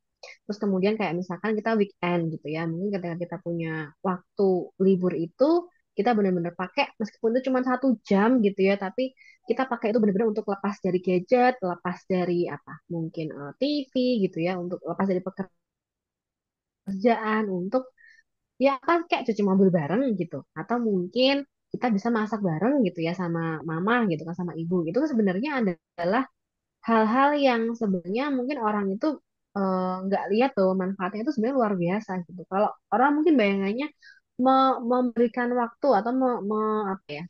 Terus kemudian kayak misalkan kita weekend gitu ya, mungkin ketika kita punya waktu libur itu, kita benar-benar pakai meskipun itu cuma 1 jam gitu ya, tapi kita pakai itu benar-benar untuk lepas dari gadget, lepas dari apa, mungkin TV gitu ya, untuk lepas dari pekerjaan, untuk ya kan kayak cuci mobil bareng gitu, atau mungkin kita bisa masak bareng gitu ya sama mama gitu kan, sama ibu. Itu sebenarnya adalah hal-hal yang sebenarnya mungkin orang itu nggak lihat bahwa manfaatnya itu sebenarnya luar biasa gitu. Kalau orang mungkin bayangannya memberikan waktu atau apa ya,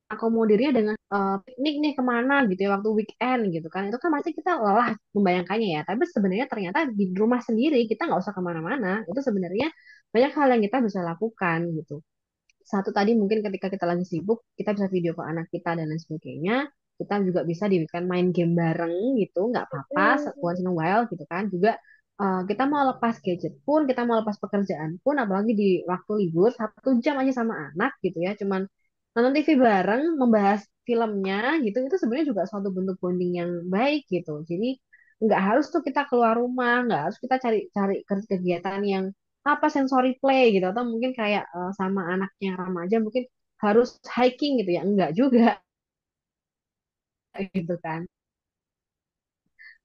akomodirnya dengan piknik nih kemana gitu ya waktu weekend gitu kan, itu kan pasti kita lelah membayangkannya ya, tapi sebenarnya ternyata di rumah sendiri kita nggak usah kemana-mana, itu sebenarnya banyak hal yang kita bisa lakukan gitu. Satu tadi mungkin ketika kita lagi sibuk, kita bisa video ke anak kita dan lain sebagainya. Kita juga bisa di weekend main game bareng gitu, nggak apa-apa, once in a while gitu kan. Juga kita mau lepas gadget pun, kita mau lepas pekerjaan pun, apalagi di waktu libur, 1 jam aja sama anak gitu ya, cuman nonton TV bareng, membahas filmnya gitu, itu sebenarnya juga suatu bentuk bonding yang baik gitu. Jadi nggak harus tuh kita keluar rumah, nggak harus kita cari-cari kegiatan yang apa sensory play gitu, atau mungkin kayak sama anaknya remaja mungkin harus hiking gitu ya, enggak juga gitu kan.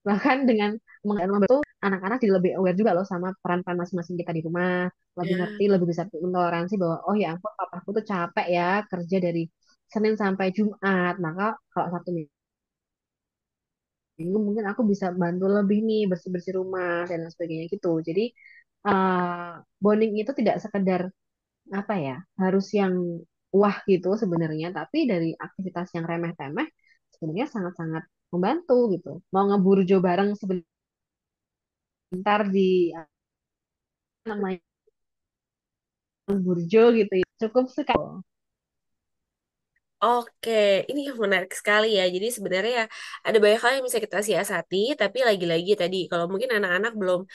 Bahkan dengan mengenal itu anak-anak jadi lebih aware juga loh sama peran-peran masing-masing kita di rumah, lebih ya. ngerti, lebih bisa mentoleransi bahwa oh ya ampun papaku tuh capek ya kerja dari Senin sampai Jumat, maka kalau satu minggu mungkin aku bisa bantu lebih nih bersih-bersih rumah dan lain sebagainya gitu. Jadi bonding itu tidak sekedar apa ya, harus yang wah gitu sebenarnya, tapi dari aktivitas yang remeh-temeh sebenarnya sangat-sangat membantu gitu. Mau ngeburjo bareng sebentar di apa namanya, burjo gitu ya. Cukup sekali. Oke, ini yang menarik sekali ya. Jadi sebenarnya ya ada banyak hal yang bisa kita siasati, tapi lagi-lagi tadi kalau mungkin anak-anak belum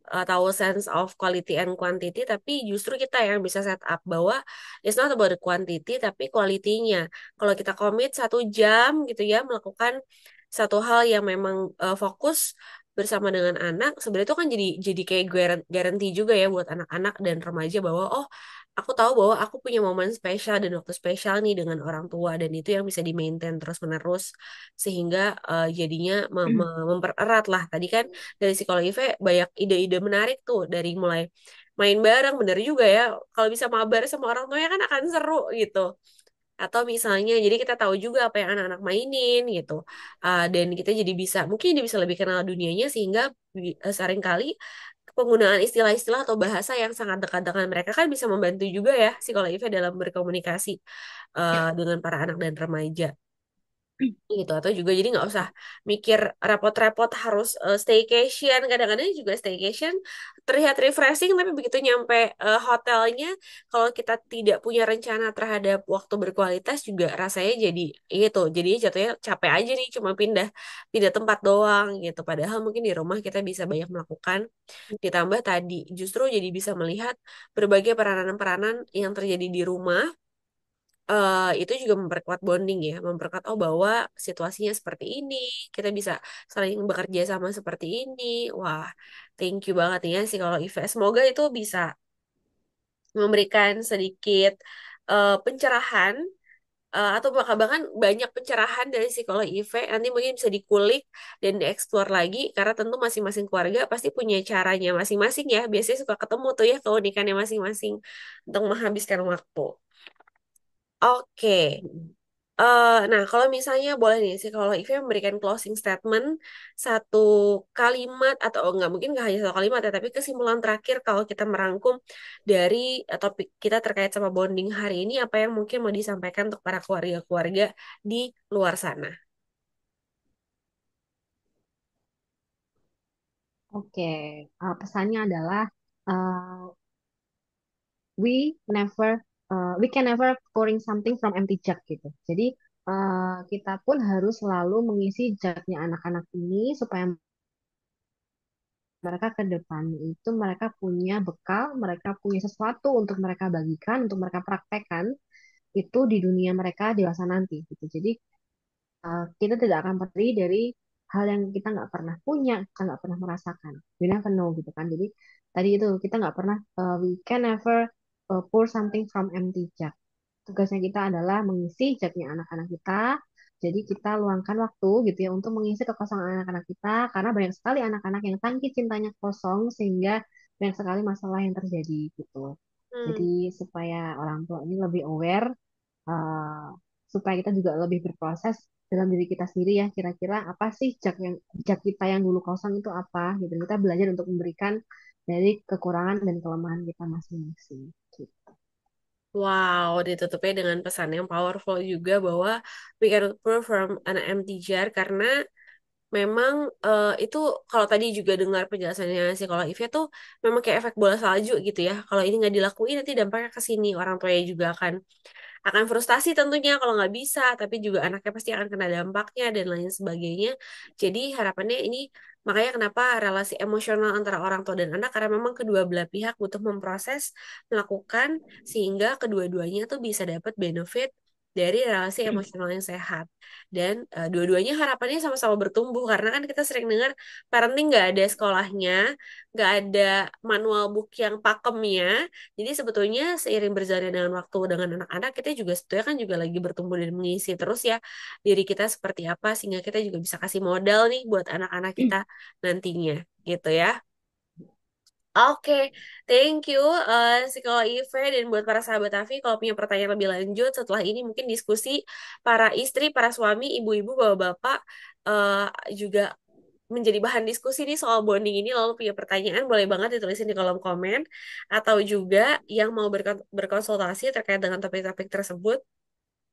tahu sense of quality and quantity, tapi justru kita yang bisa set up bahwa it's not about the quantity, tapi quality-nya. Kalau kita komit 1 jam gitu ya melakukan satu hal yang memang fokus bersama dengan anak, sebenarnya itu kan jadi kayak guarantee juga ya buat anak-anak dan remaja bahwa oh aku tahu bahwa aku punya momen spesial dan waktu spesial nih dengan orang tua dan itu yang bisa di-maintain terus-menerus sehingga jadinya mempererat lah. Tadi kan dari psikologi V banyak ide-ide menarik tuh dari mulai main bareng bener juga ya. Kalau bisa mabar sama orang tuanya kan akan seru gitu. Atau misalnya, jadi kita tahu juga apa yang anak-anak mainin gitu. Dan kita jadi bisa, mungkin dia bisa lebih kenal dunianya sehingga seringkali penggunaan istilah-istilah atau bahasa yang sangat dekat dengan mereka kan bisa membantu juga ya psikologi dalam berkomunikasi dengan para anak dan remaja gitu. Atau juga jadi nggak usah mikir repot-repot harus staycation. Kadang-kadang juga staycation terlihat refreshing tapi begitu nyampe hotelnya, kalau kita tidak punya rencana terhadap waktu berkualitas juga rasanya jadi itu, jadi jatuhnya capek aja nih cuma pindah pindah tempat doang gitu, padahal mungkin di rumah kita bisa banyak melakukan. Ditambah tadi justru jadi bisa melihat berbagai peranan-peranan yang terjadi di rumah. Itu juga memperkuat bonding ya, memperkuat oh bahwa situasinya seperti ini, kita bisa saling bekerja sama seperti ini. Wah, thank you banget ya sih kalau Ive. Semoga itu bisa memberikan sedikit pencerahan atau bahkan bahkan banyak pencerahan dari psikolog Ive. Nanti mungkin bisa dikulik dan dieksplor lagi karena tentu masing-masing keluarga pasti punya caranya masing-masing ya. Biasanya suka ketemu tuh ya keunikannya masing-masing untuk menghabiskan waktu. Oke. Nah, kalau misalnya boleh nih sih, kalau Ive memberikan closing statement, satu kalimat atau enggak mungkin nggak hanya satu kalimat ya, tapi kesimpulan terakhir kalau kita merangkum dari topik kita terkait sama bonding hari ini, apa yang mungkin mau disampaikan untuk para keluarga-keluarga di luar sana? Oke, pesannya adalah uh, we never we can never pouring something from empty jug gitu. Jadi kita pun harus selalu mengisi jugnya anak-anak ini supaya mereka ke depan itu mereka punya bekal, mereka punya sesuatu untuk mereka bagikan, untuk mereka praktekkan itu di dunia mereka dewasa nanti gitu. Jadi kita tidak akan pergi dari hal yang kita nggak pernah punya, kita nggak pernah merasakan. We never know gitu kan. Jadi tadi itu kita nggak pernah, we can never pour something from empty jug. Tugasnya kita adalah mengisi jugnya anak-anak kita. Jadi kita luangkan waktu gitu ya untuk mengisi kekosongan anak-anak kita karena banyak sekali anak-anak yang tangki cintanya kosong sehingga banyak sekali masalah yang terjadi gitu. Hmm. Jadi supaya orang tua ini lebih aware, uh, supaya kita juga lebih berproses dalam diri kita sendiri ya, kira-kira apa sih jak kita yang dulu kosong itu apa gitu. Kita belajar untuk memberikan dari kekurangan dan kelemahan kita masing-masing gitu. Wow, ditutupnya dengan pesan yang powerful juga bahwa we cannot pour from an empty jar karena memang itu kalau tadi juga dengar penjelasannya psikolog Ivy tuh memang kayak efek bola salju gitu ya. Kalau ini nggak dilakuin nanti dampaknya ke sini. Orang tuanya juga akan frustasi tentunya kalau nggak bisa, tapi juga anaknya pasti akan kena dampaknya dan lain sebagainya. Jadi harapannya ini makanya kenapa relasi emosional antara orang tua dan anak karena memang kedua belah pihak butuh memproses, melakukan sehingga kedua-duanya tuh bisa dapat benefit dari relasi emosional yang sehat. Dan dua-duanya harapannya sama-sama bertumbuh karena kan kita sering dengar parenting nggak ada sekolahnya, nggak ada manual book yang pakemnya. Jadi sebetulnya seiring berjalannya dengan waktu dengan anak-anak, kita juga sebetulnya kan juga lagi bertumbuh dan mengisi terus ya diri kita seperti apa sehingga kita juga bisa kasih modal nih buat anak-anak kita nantinya gitu ya. Oke, thank you psikolog Ive dan buat para sahabat Afi kalau punya pertanyaan lebih lanjut setelah ini mungkin diskusi para istri, para suami, ibu-ibu, bapak-bapak eh, juga menjadi bahan diskusi nih soal bonding ini lalu punya pertanyaan boleh banget ditulisin di kolom komen atau juga yang mau berkonsultasi terkait dengan topik-topik tersebut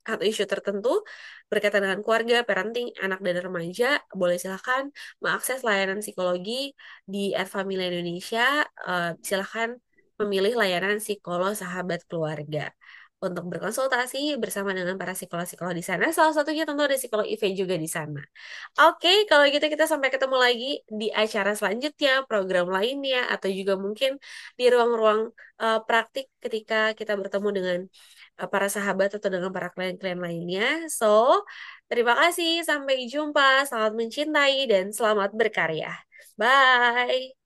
atau isu tertentu berkaitan dengan keluarga, parenting, anak dan remaja, boleh silahkan mengakses layanan psikologi di @familia Indonesia. Silahkan memilih layanan psikolog sahabat keluarga untuk berkonsultasi bersama dengan para psikolog-psikolog di sana. Salah satunya tentu ada psikolog IV juga di sana. Oke, kalau gitu kita sampai ketemu lagi di acara selanjutnya, program lainnya, atau juga mungkin di ruang-ruang praktik ketika kita bertemu dengan para sahabat atau dengan para klien-klien lainnya. So, terima kasih, sampai jumpa, selamat mencintai, dan selamat berkarya. Bye!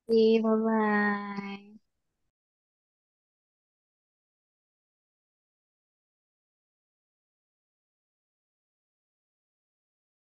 Oke, bye-bye.